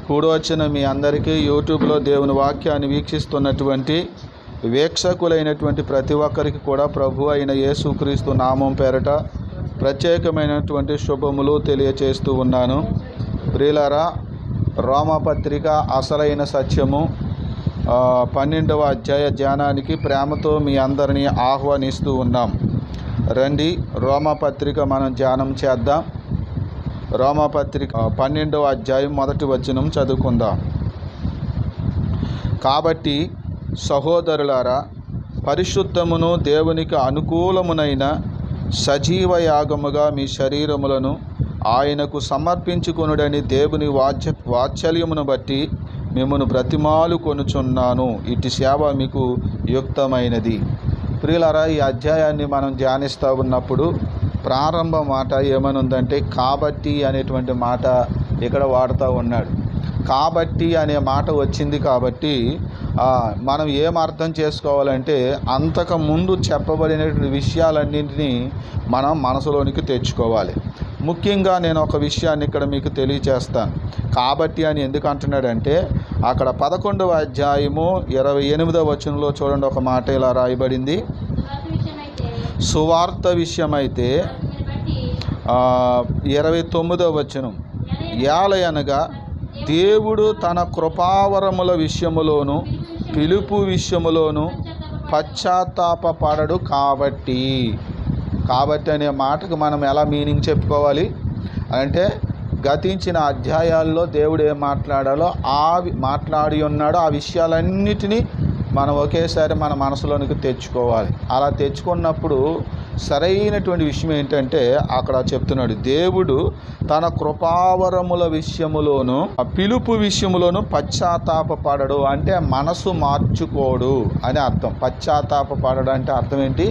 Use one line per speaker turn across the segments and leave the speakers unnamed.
కూడి వచ్చిన మీ అందరికీ యూట్యూబ్లో దేవుని వాక్యాన్ని వీక్షిస్తున్నటువంటి వీక్షకులైనటువంటి ప్రతి ఒక్కరికి కూడా ప్రభు అయిన యేసుక్రీస్తు నామం పేరట ప్రత్యేకమైనటువంటి శుభములు తెలియచేస్తూ ఉన్నాను. ప్రియులారా, రోమపత్రిక అసలైన సత్యము 12వ అధ్యాయ ధ్యానానికి ప్రేమతో మీ అందరినీ ఆహ్వానిస్తూ ఉన్నాం. రండి, రోమపత్రిక మనం ధ్యానం చేద్దాం. రోమపత్రిక 12వ అధ్యాయం 1వ వచనం చదువుకుందాం. కాబట్టి సహోదరులారా, పరిశుద్ధమును దేవునికి అనుకూలమునైన సజీవ యాగముగా మీ శరీరములను ఆయనకు సమర్పించుకొనుడని దేవుని వాత్సల్యమును బట్టి మిమ్మను బ్రతిమాలు కొనుచున్నాను. ఇటు సేవ మీకు యుక్తమైనది. ప్రియులారా, ఈ అధ్యాయాన్ని మనం ధ్యానిస్తూ ఉన్నప్పుడు ప్రారంభ మాట ఏమనుందంటే కాబట్టి అనేటువంటి మాట ఇక్కడ వాడుతూ ఉన్నాడు. కాబట్టి అనే మాట వచ్చింది కాబట్టి మనం ఏం అర్థం చేసుకోవాలంటే అంతకుముందు చెప్పబడినటువంటి విషయాలన్నింటినీ మనం మనసులోనికి తెచ్చుకోవాలి. ముఖ్యంగా నేను ఒక విషయాన్ని ఇక్కడ మీకు తెలియచేస్తాను. కాబట్టి అని ఎందుకు అంటున్నాడంటే అక్కడ 11వ అధ్యాయము 28వ వచనంలో చూడండి, ఒక మాట ఇలా రాయబడింది. సువార్త విషయమైతే 29వ వచనం, యాలయనగా దేవుడు తన కృపావరముల విషయములోను పిలుపు విషయములోను పశ్చాత్తాపపడడు. కాబట్టి అనే మాటకు మనం ఎలా మీనింగ్ చెప్పుకోవాలి అంటే, గతించిన అధ్యాయాల్లో దేవుడు ఏం మాట్లాడాలో మాట్లాడి ఉన్నాడో ఆ విషయాలన్నిటినీ మనం ఒకేసారి మన మనసులోనికి తెచ్చుకోవాలి. అలా తెచ్చుకున్నప్పుడు సరైనటువంటి విషయం ఏంటంటే అక్కడ చెప్తున్నాడు, దేవుడు తన కృపావరముల విషయములోను పిలుపు విషయములోను పశ్చాత్తాపపడడు అంటే మనసు మార్చుకోడు అని అర్థం. పశ్చాత్తాపపడడు అంటే అర్థం ఏంటి?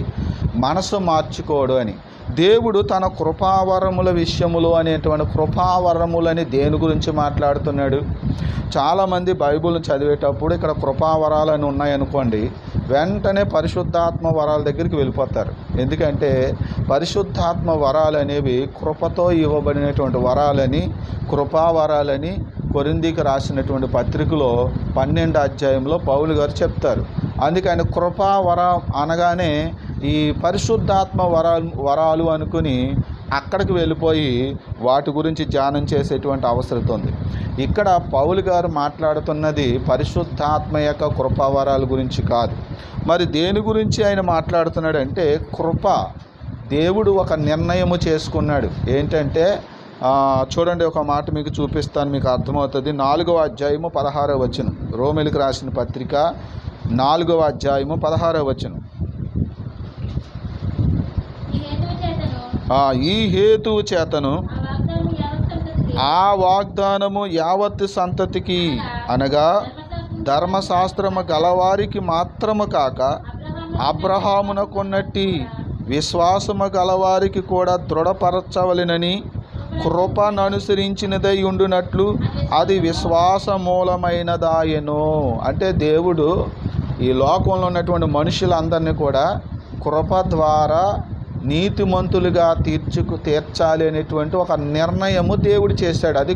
మనసు మార్చుకోడు అని. దేవుడు తన కృపావరముల విషయములు అనేటువంటి కృపావరములని దేని గురించి మాట్లాడుతున్నాడు? చాలామంది బైబిల్ని చదివేటప్పుడు ఇక్కడ కృపావరాలని ఉన్నాయనుకోండి, వెంటనే పరిశుద్ధాత్మ వరాల దగ్గరికి వెళ్ళిపోతారు. ఎందుకంటే పరిశుద్ధాత్మ వరాలు అనేవి కృపతో ఇవ్వబడినటువంటి వరాలని, కృపావరాలని కొరింథీకి రాసినటువంటి పత్రికలో 12వ అధ్యాయంలో పౌలు గారు చెప్తారు. అందుకని కృపావర అనగానే ఈ పరిశుద్ధాత్మ వరాలు అనుకుని అక్కడికి వెళ్ళిపోయి వాటి గురించి ధ్యానం చేసేటువంటి అవసరం ఉంది. ఇక్కడ పౌలు గారు మాట్లాడుతున్నది పరిశుద్ధాత్మ యొక్క కృపావరాల గురించి కాదు. మరి దేని గురించి ఆయన మాట్లాడుతున్నాడంటే, కృప. దేవుడు ఒక నిర్ణయము చేసుకున్నాడు. ఏంటంటే చూడండి, ఒక మాట మీకు చూపిస్తాను, మీకు అర్థమవుతుంది. 4వ అధ్యాయము 16వ వచనం, రోమీయులకు రాసిన పత్రిక 4వ అధ్యాయము 16వ వచనం. ఈ హేతువు చేతను ఆ వాగ్దానము యావత్ సంతతికి అనగా ధర్మశాస్త్రము గలవారికి మాత్రము కాక అబ్రహామునకున్నట్టి విశ్వాసము గలవారికి కూడా దృఢపరచవలెనని కృపను అనుసరించినదై ఉండునట్లు అది విశ్వాస మూలమైనదాయను. అంటే దేవుడు ఈ లోకంలో ఉన్నటువంటి మనుషులందరినీ కూడా కృప ద్వారా నీతిమంతులుగా తీర్చాలి అనేటువంటి ఒక నిర్ణయము దేవుడు చేశాడు. అది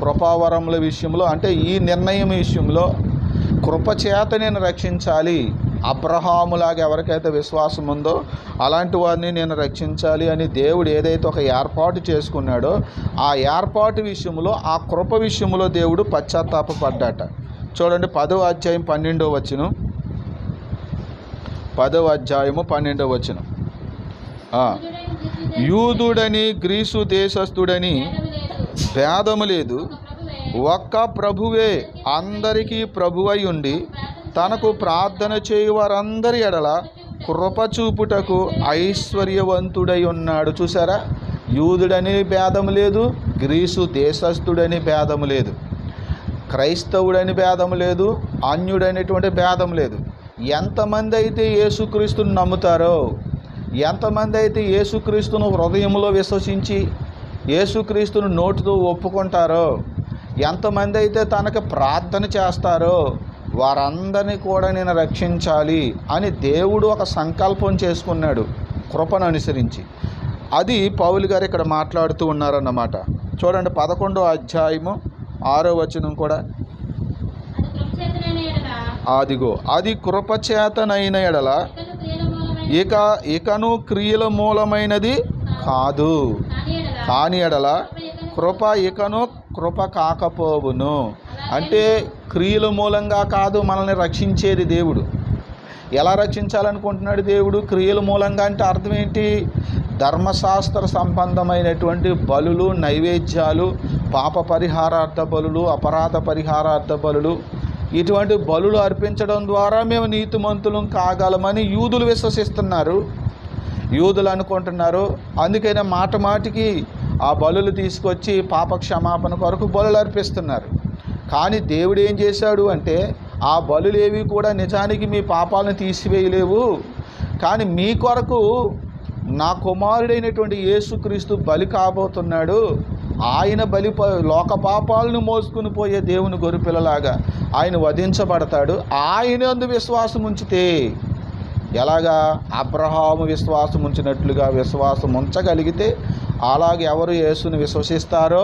కృపావరముల విషయంలో. అంటే ఈ నిర్ణయం విషయంలో కృప చేత నేను రక్షించాలి, అబ్రహాములాగా ఎవరికైతే విశ్వాసం ఉందో అలాంటి వారిని నేను రక్షించాలి అని దేవుడు ఏదైతే ఒక ఏర్పాటు చేసుకున్నాడో ఆ ఏర్పాటు విషయంలో, ఆ కృప విషయంలో దేవుడు పశ్చాత్తాపపడ్డాట. చూడండి, 10వ అధ్యాయం 12వ వచనం. 10వ అధ్యాయము 12వ వచనం. యూదుడని గ్రీసు దేశస్థుడని భేదము లేదు, ఒక్క ప్రభువే అందరికీ ప్రభువై ఉండి తనకు ప్రార్థన చేయు వారందరి ఎడల కృప చూపుటకు ఐశ్వర్యవంతుడై ఉన్నాడు. చూసారా, యూదుడని భేదము లేదు, గ్రీసు దేశస్థుడని భేదము లేదు, క్రైస్తవుడని భేదము లేదు, అన్యుడనేటువంటి భేదం లేదు. ఎంతమంది అయితే యేసుక్రీస్తుని నమ్ముతారో, ఎంతమంది అయితే యేసుక్రీస్తును హృదయంలో విశ్వసించి యేసుక్రీస్తును నోటితో ఒప్పుకుంటారో, ఎంతమంది అయితే తనకు ప్రార్థన చేస్తారో వారందరినీ కూడా నేను రక్షించాలి అని దేవుడు ఒక సంకల్పం చేసుకున్నాడు కృపను అనుసరించి. అది పౌలు గారు ఇక్కడ మాట్లాడుతూ ఉన్నారన్నమాట. చూడండి 11వ అధ్యాయము 6వ వచనం కూడా, అదిగో అది కృపచేతనైన ఎడల ఇకను క్రియల మూలమైనది కాదు, కాని ఎడల కృప ఇకను కృప కాకపోవును. అంటే క్రియల మూలంగా కాదు మనల్ని రక్షించేది దేవుడు. ఎలా రక్షించాలనుకుంటున్నాడు దేవుడు? క్రియల మూలంగా అంటే అర్థం ఏంటి? ధర్మశాస్త్ర సంబంధమైనటువంటి బలులు, నైవేద్యాలు, పాప పరిహారార్థ బలులు, అపరాధ పరిహారార్థ బలులు, ఇటువంటి బలులు అర్పించడం ద్వారా మేము నీతిమంతులం కాగలమని యూదులు విశ్వసిస్తున్నారు, యూదులు అనుకుంటున్నారు. అందుకనే మాట మాటికి ఆ బలులు తీసుకొచ్చి పాప క్షమాపణ కొరకు బలులు అర్పిస్తున్నారు. కానీ దేవుడు ఏం చేశాడు అంటే, ఆ బలులేవి కూడా నిజానికి మీ పాపాలను తీసివేయలేవు, కానీ మీ కొరకు నా కుమారుడైనటువంటి యేసుక్రీస్తు బలి కాబోతున్నాడు. ఆయన బలి లోక పాపాలను మోసుకుని పోయే దేవుని గొర్రెపిల్లలాగా ఆయన వధించబడతాడు. ఆయన యందు విశ్వాసం ఉంచితే, ఎలాగా అబ్రహాము విశ్వాసం ఉంచినట్లుగా విశ్వాసం ఉంచగలిగితే, అలాగే ఎవరు యేసుని విశ్వసిస్తారో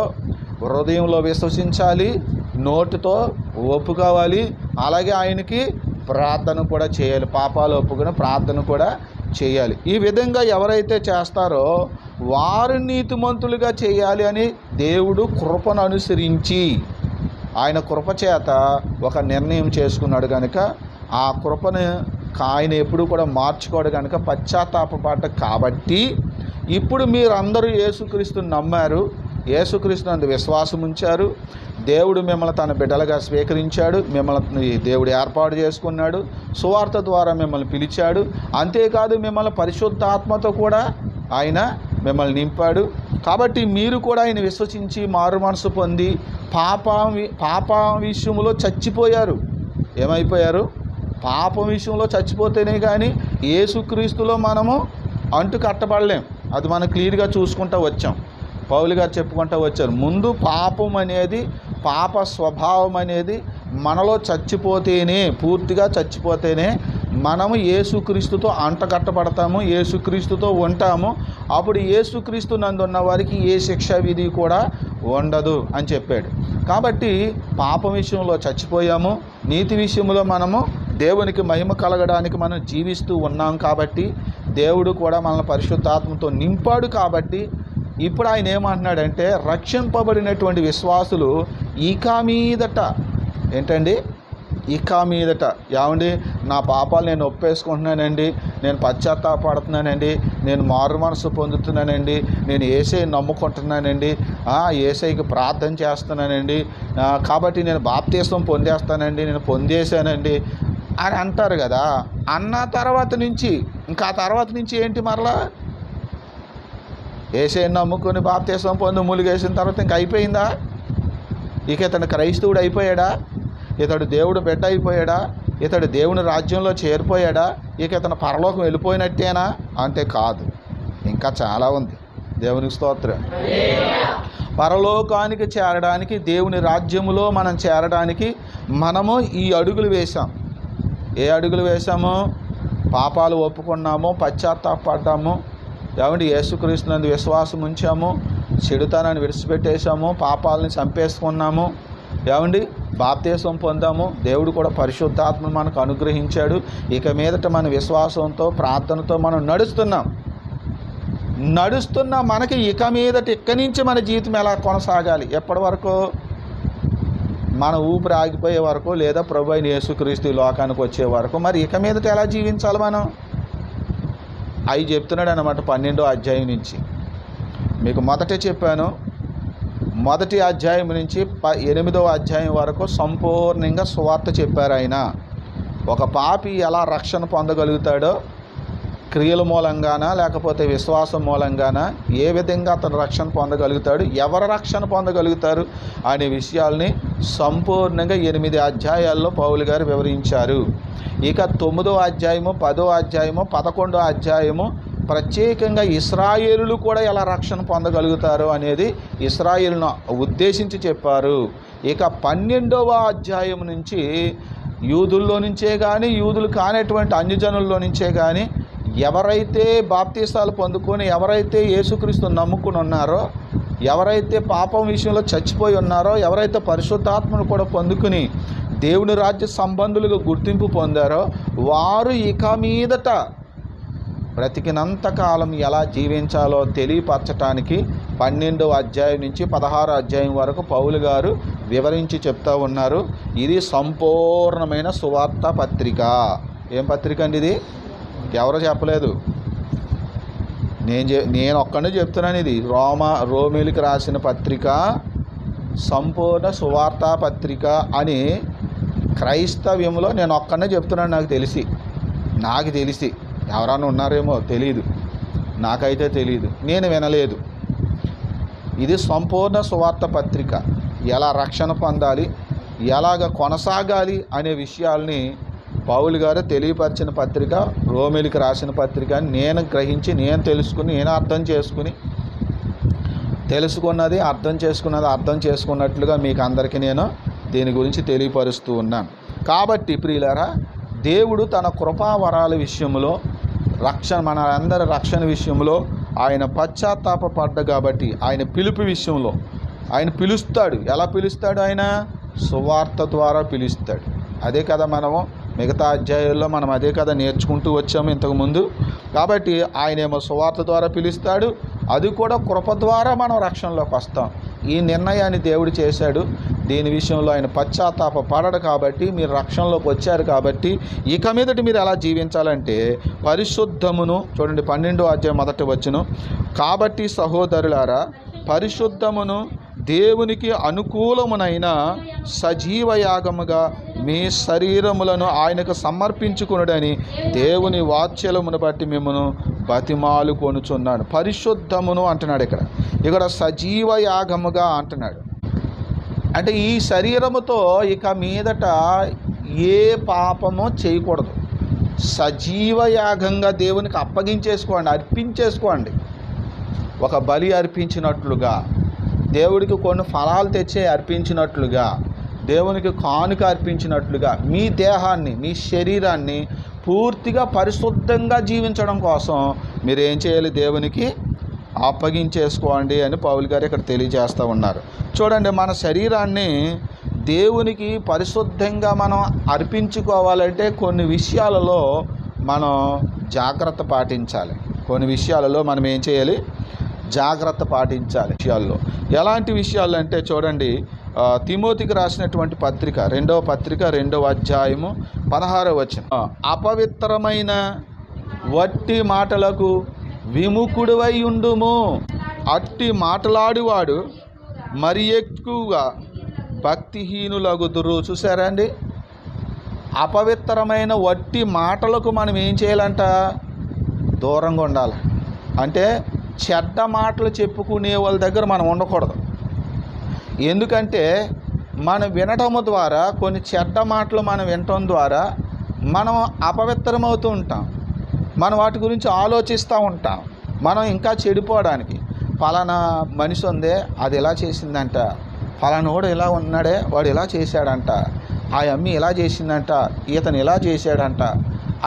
హృదయంలో విశ్వసించాలి, నోటితో ఒప్పుకోవాలి, అలాగే ఆయనకి ప్రార్థన కూడా చేయాలి, పాపాలు ఒప్పుకుని ప్రార్థన కూడా చేయాలి. ఈ విధంగా ఎవరైతే చేస్తారో వారు నీతిమంతులుగా చేయాలి అని దేవుడు కృపను అనుసరించి ఆయన కృపచేత ఒక నిర్ణయం చేసుకున్నాడు. కనుక ఆ కృపను ఆయన ఎప్పుడు కూడా మార్చుకోడు. కనుక పశ్చాత్తాపపడ్డ కాబట్టి ఇప్పుడు మీరందరూ యేసుక్రీస్తుని నమ్మారు, యేసుక్రీస్తునందు విశ్వాసం ఉంచారు, దేవుడు మిమ్మల్ని తన బిడ్డలుగా స్వీకరించాడు, మిమ్మల్ని దేవుడు ఏర్పాటు చేసుకున్నాడు, సువార్త ద్వారా మిమ్మల్ని పిలిచాడు. అంతేకాదు మిమ్మల్ని పరిశుద్ధాత్మతో కూడా ఆయన మిమ్మల్ని నింపాడు. కాబట్టి మీరు కూడా ఆయన విశ్వసించి మారు మనసు పొంది పాప విషయంలో చచ్చిపోయారు. ఏమైపోయారు? పాపం విషయంలో చచ్చిపోతేనే కానీ యేసుక్రీస్తులో మనము అంటు కట్టబడలేం. అది మనం క్లియర్గా చూసుకుంటూ వచ్చాం. పౌలు గారు చెప్పుకుంటూ వచ్చారు, ముందు పాపం అనేది, పాప స్వభావం అనేది మనలో చచ్చిపోతేనే, పూర్తిగా చచ్చిపోతేనే మనము యేసుక్రీస్తుతో అంటగట్టబడతాము, యేసుక్రీస్తుతో ఉంటాము. అప్పుడు యేసుక్రీస్తు నందు ఉన్న వారికి ఏ శిక్షా విధి కూడా ఉండదు అని చెప్పాడు. కాబట్టి పాపం విషయంలో చచ్చిపోయాము, నీతి విషయంలో మనము దేవునికి మహిమ కలగడానికి మనం జీవిస్తూ ఉన్నాం. కాబట్టి దేవుడు కూడా మనల్ని పరిశుద్ధాత్మతో నింపాడు. కాబట్టి ఇప్పుడు ఆయన ఏమంటున్నాడంటే, రక్షింపబడినటువంటి విశ్వాసులు ఇక మీదట ఏంటండి, ఇక మీదట ఏమండి, నా పాపాలు నేను ఒప్పేసుకుంటున్నానండి, నేను పశ్చాత్తాపడుతున్నానండి, నేను మారు మనసు పొందుతున్నానండి, నేను యేసయ్యని నమ్ముకుంటున్నానండి, యేసయ్యకి ప్రార్థన చేస్తున్నానండి, కాబట్టి నేను బాప్తీసం పొందేస్తానండి, నేను పొందేశానండి అని అంటారు కదా. అన్న తర్వాత నుంచి ఇంకా ఆ తర్వాత నుంచి ఏంటి, మరలా యేసయ్యని నమ్ముకొని బాప్తీసం పొంది ములిగేసిన తర్వాత ఇంక అయిపోయిందా? ఇక ఇతను క్రైస్తవుడు అయిపోయాడా? ఇతడు దేవుడు బిడ్డ అయిపోయాడా? ఇతడు దేవుని రాజ్యంలో చేరిపోయాడా? ఇక ఇతను పరలోకం వెళ్ళిపోయినట్టేనా అంటే కాదు, ఇంకా చాలా ఉంది. దేవునికి స్తోత్రం. పరలోకానికి చేరడానికి, దేవుని రాజ్యములో మనం చేరడానికి మనము ఈ అడుగులు వేశాం. ఏ అడుగులు వేశాము? పాపాలు ఒప్పుకున్నాము, పశ్చాత్తాపడ్డాము, ఏమండి యేసుక్రీస్తునందు విశ్వాసం ఉంచాము, చెడుతనాన్ని విడిచిపెట్టేశాము, పాపాలని చంపేసుకున్నాము, ఏమండి బాప్తీసం పొందాము, దేవుడు కూడా పరిశుద్ధాత్మను మనకు అనుగ్రహించాడు. ఇక మీదట మన విశ్వాసంతో ప్రార్థనతో మనం నడుస్తున్న మనకి ఇక మీదట ఇక్కడి నుంచి మన జీవితం ఎలా కొనసాగాలి? ఎప్పటి వరకు? మన ఊపిరి ఆగిపోయే వరకు, లేదా ప్రభు అయిన యేసుక్రీస్తు లోకానికి వచ్చే వరకు. మరి ఇక మీదట ఎలా జీవించాలి మనం? అవి చెప్తున్నాడు అన్నమాట 12వ అధ్యాయం నుంచి. మీకు మొదటే చెప్పాను, మొదటి అధ్యాయం నుంచి 8వ అధ్యాయం వరకు సంపూర్ణంగా సువార్త చెప్పారు ఆయన. ఒక పాపి ఎలా రక్షణ పొందగలుగుతాడో, క్రియల మూలంగానా లేకపోతే విశ్వాసం మూలంగానా, ఏ విధంగా అతను రక్షణ పొందగలుగుతాడు, ఎవరు రక్షణ పొందగలుగుతారు అనే విషయాల్ని సంపూర్ణంగా 8 అధ్యాయాల్లో పౌలు గారు వివరించారు. ఇక 9వ అధ్యాయము, 10వ అధ్యాయము, 11వ అధ్యాయము ప్రత్యేకంగా ఇశ్రాయేలులు కూడా ఎలా రక్షణ పొందగలుగుతారు అనేది ఇశ్రాయేలును ఉద్దేశించి చెప్పారు. ఇక 12వ అధ్యాయం నుంచి యూదుల్లో నుంచే కానీ, యూదులు కానటువంటి అన్యజనుల్లో నుంచే కానీ ఎవరైతే బాప్తీసాలు పొందుకొని, ఎవరైతే యేసుక్రీస్తుని నమ్ముకుని ఉన్నారో, ఎవరైతే పాపం విషయంలో చచ్చిపోయి ఉన్నారో, ఎవరైతే పరిశుద్ధాత్మను కూడా పొందుకుని దేవుని రాజ్య సంబంధులుగా గుర్తింపు పొందారో వారు ఇక మీదట బ్రతికినంతకాలం ఎలా జీవించాలో తెలియపరచటానికి 12వ అధ్యాయం నుంచి 16వ అధ్యాయం వరకు పౌలు గారు వివరించి చెప్తూ ఉన్నారు. ఇది సంపూర్ణమైన సువార్త పత్రిక. ఏం పత్రిక అండి ఇది? ఎవరో చెప్పలేదు, నేను ఒక్కడే చెప్తున్నాను. ఇది రోమీలకు రాసిన పత్రిక సంపూర్ణ సువార్త పత్రిక అని క్రైస్తవ్యంలో నేను ఒక్కడే చెప్తున్నాను. నాకు తెలిసి ఎవరైనా ఉన్నారేమో తెలియదు, నాకైతే తెలియదు, నేను వినలేదు. ఇది సంపూర్ణ సువార్త పత్రిక. ఎలా రక్షణ పొందాలి, ఎలాగ కొనసాగాలి అనే విషయాల్ని పౌలు గారు తెలియపరిచిన పత్రిక, రోమీలకు రాసిన పత్రిక అని నేను గ్రహించి, నేను తెలుసుకుని, నేను అర్థం చేసుకున్నట్లుగా మీకు అందరికీ నేను దీని గురించి తెలియపరుస్తూ ఉన్నాను. కాబట్టి ప్రియులారా, దేవుడు తన కృపావరాల విషయంలో మన అందరి రక్షణ విషయంలో ఆయన పశ్చాత్తాపడ్డ కాబట్టి ఆయన పిలుపు విషయంలో ఆయన పిలుస్తాడు. ఎలా పిలుస్తాడు? ఆయన సువార్త ద్వారా పిలుస్తాడు. అదే కదా మనము మిగతా అధ్యాయాల్లో మనం అదే కదా నేర్చుకుంటూ వచ్చాము ఇంతకుముందు. కాబట్టి ఆయనేమో సువార్త ద్వారా పిలుస్తాడు, అది కూడా కృప ద్వారా మనం రక్షణలోకి వస్తాం. ఈ నిర్ణయాన్ని దేవుడు చేశాడు. దీని విషయంలో ఆయన పశ్చాత్తాప పడడు కాబట్టి మీరు రక్షణలోకి వచ్చారు. కాబట్టి ఇక మీదటి మీరు ఎలా జీవించాలంటే పరిశుద్ధమును, చూడండి 12వ అధ్యాయం 1వ వచనం, కాబట్టి సహోదరులారా పరిశుద్ధమును దేవునికి అనుకూలమునైన సజీవ యాగముగా మీ శరీరములను ఆయనకు సమర్పించుకొనుడని దేవుని వాత్సల్యమును బట్టి మిమ్మను బతిమాలు కొనుచున్నాడు. పరిశుద్ధమును అంటున్నాడు, ఇక్కడ సజీవ యాగముగా అంటున్నాడు. అంటే ఈ శరీరముతో ఇక మీదట ఏ పాపమో చేయకూడదు. సజీవ యాగంగా దేవునికి అర్పించేసుకోండి. ఒక బలి అర్పించినట్లుగా, దేవుడికి కొన్ని ఫలాలు తెచ్చే అర్పించినట్లుగా, దేవునికి కానుక అర్పించినట్లుగా మీ దేహాన్ని, మీ శరీరాన్ని పూర్తిగా పరిశుద్ధంగా జీవించడం కోసం మీరు ఏం చేయాలి? దేవునికి అప్పగించేసుకోండి అని పౌలు గారు ఇక్కడ తెలియజేస్తూ ఉన్నారు. చూడండి, మన శరీరాన్ని దేవునికి పరిశుద్ధంగా మనం అర్పించుకోవాలంటే కొన్ని విషయాలలో మనం జాగ్రత్త పాటించాలి. కొన్ని విషయాలలో మనం ఏం చేయాలి? జాగ్రత్త పాటించాలి. విషయాల్లో ఎలాంటి విషయాలు అంటే చూడండి, తిమోతికి రాసినటువంటి పత్రిక 2వ పత్రిక 2వ అధ్యాయము 16వ వచనం, అపవిత్రమైన వట్టి మాటలకు విముఖుడివై ఉండుము, అట్టి మాటలాడువాడు మరి ఎక్కువగా భక్తిహీనులగుదురు. చూసారా అండి? అపవిత్రమైన వట్టి మాటలకు మనం ఏం చేయాలంట? దూరంగా ఉండాలి. అంటే చెడ్డ మాటలు చెప్పుకునే వాళ్ళ దగ్గర మనం ఉండకూడదు. ఎందుకంటే మనం వినటము ద్వారా, కొన్ని చెడ్డ మాటలు మనం వినటం ద్వారా మనం అపవిత్రమవుతూ ఉంటాం. మనం వాటి గురించి ఆలోచిస్తూ ఉంటాం. మనం ఇంకా చెడిపోవడానికి, ఫలానా మనిషి ఉందే అది ఇలా చేసిందంట, ఫలానా వాడు ఇలా ఉన్నాడే వాడు ఇలా చేశాడంట, ఆ అమ్మి ఇలా చేసిందంట, ఇతను ఇలా చేశాడంట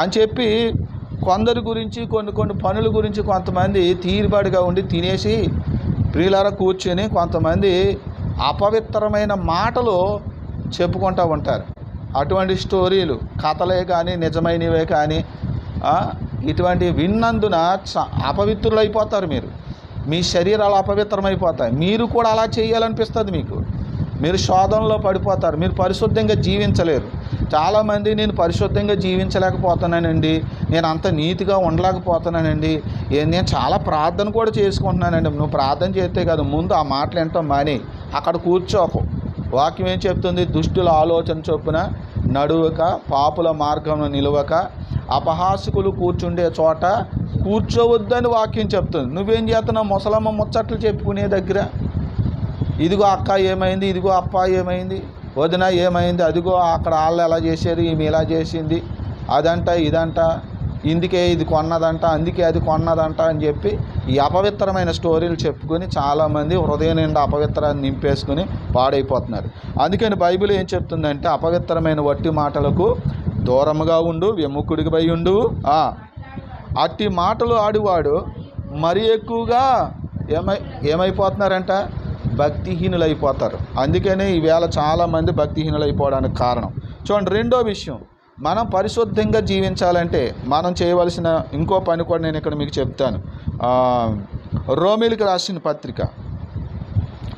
అని చెప్పి కొందరి గురించి, కొన్ని పనుల గురించి కొంతమంది తీరుబాటుగా ఉండి తినేసి ప్రియులారా కూర్చొని కొంతమంది అపవిత్రమైన మాటలు చెప్పుకుంటూ ఉంటారు. అటువంటి స్టోరీలు, కథలే కానీ నిజమైనవే కానీ ఇటువంటి విన్నందున అపవిత్రులైపోతారు. మీ శరీరాలు అపవిత్రమైపోతాయి. మీరు కూడా అలా చేయాలనిపిస్తుంది. మీరు శోధనలో పడిపోతారు. మీరు పరిశుద్ధంగా జీవించలేరు. చాలామంది నేను పరిశుద్ధంగా జీవించలేకపోతున్నానండి, నేను అంత నీతిగా ఉండలేకపోతున్నానండి, నేను చాలా ప్రార్థన కూడా చేసుకుంటున్నానండి. నువ్వు ప్రార్థన చేస్తే కాదు, ముందు ఆ మాటలు ఏంటో మాని అక్కడ కూర్చోకు. వాక్యం ఏం చెప్తుంది? దుష్టుల ఆలోచన చొప్పున నడువక, పాపుల మార్గంలో నిలవక, అపహాసకులు కూర్చుండే చోట కూర్చోవద్దని వాక్యం చెప్తుంది. నువ్వేం చేస్తున్నావు? ముసలమ్మ ముచ్చట్లు చెప్పుకునే దగ్గర ఇదిగో అక్క ఏమైంది, ఇదిగో అప్ప ఏమైంది, వదిన ఏమైంది, అదిగో అక్కడ వాళ్ళు ఎలా చేశారు, ఈమె ఇలా చేసింది, అదంట ఇదంట, ఇందుకే ఇది కొన్నదంట, అందుకే అది కొన్నదంట అని చెప్పి ఈ అపవిత్రమైన స్టోరీలు చెప్పుకొని చాలామంది హృదయం నిండా అపవిత్రాన్ని నింపేసుకుని పాడైపోతున్నారు. అందుకని బైబిల్ ఏం చెప్తుందంటే అపవిత్రమైన వట్టి మాటలకు దూరముగా ఉండు, విముఖుడిపై ఉండు. అట్టి మాటలు ఆడువాడు మరి ఎక్కువగా ఏమైపోతున్నారంట? భక్తిహీనులు అయిపోతారు. అందుకనే ఈవేళ చాలామంది భక్తిహీనులు అయిపోవడానికి కారణం. చూడండి, రెండో విషయం, మనం పరిశుద్ధంగా జీవించాలంటే మనం చేయవలసిన ఇంకో పని కూడా నేను ఇక్కడ మీకు చెప్తాను. రోమీలకు రాసిన పత్రిక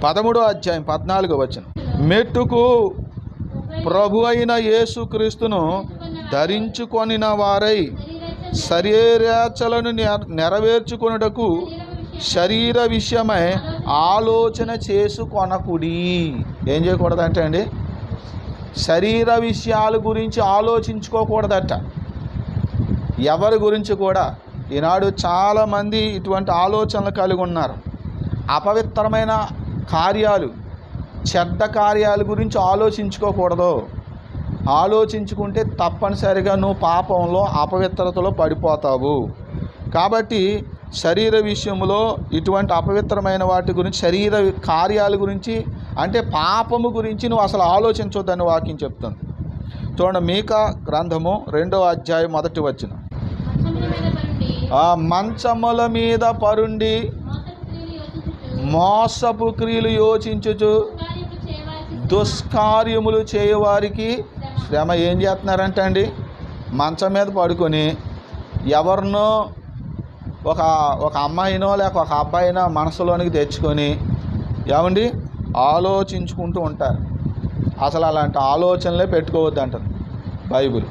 13వ అధ్యాయం 14వ వచనం, మెట్టుకు ప్రభు అయిన యేసుక్రీస్తును ధరించుకొనిన వారై శరీరాచలను నెరవేర్చుకొనుటకు శరీర విషయమై ఆలోచన చేసుకొనకుడి. ఏం చేయకూడదంటే అండి, శరీర విషయాల గురించి ఆలోచించుకోకూడదట. ఎవరి గురించి కూడా. ఈనాడు చాలామంది ఇటువంటి ఆలోచనలు కలిగి ఉన్నారు. అపవిత్రమైన కార్యాలు, చెడ్డ కార్యాల గురించి ఆలోచించుకోకూడదు. ఆలోచించుకుంటే తప్పనిసరిగా నువ్వు పాపంలో, అపవిత్రతలో పడిపోతావు. కాబట్టి శరీర విషయంలో ఇటువంటి అపవిత్రమైన వాటి గురించి, శరీర కార్యాల గురించి, అంటే పాపము గురించి నువ్వు అసలు ఆలోచించొద్దని వాక్యం చెప్తుంది. చూడండి, మీకా గ్రంథము 2వ అధ్యాయం 1వ వచనం, మంచముల మీద పరుండి మోసపు క్రియలు యోచించుచు దుష్కార్యములు చేయవారికి శ్రమ. ఏం చేస్తున్నారంటే అండి, మంచం మీద పడుకొని ఎవరినో ఒక అమ్మాయినో లేక ఒక అబ్బాయినో మనసులోనికి తెచ్చుకొని ఏమండి ఆలోచించుకుంటూ ఉంటారు. అసలు అలాంటి ఆలోచనలే పెట్టుకోవద్దు అంటుంది బైబిల్.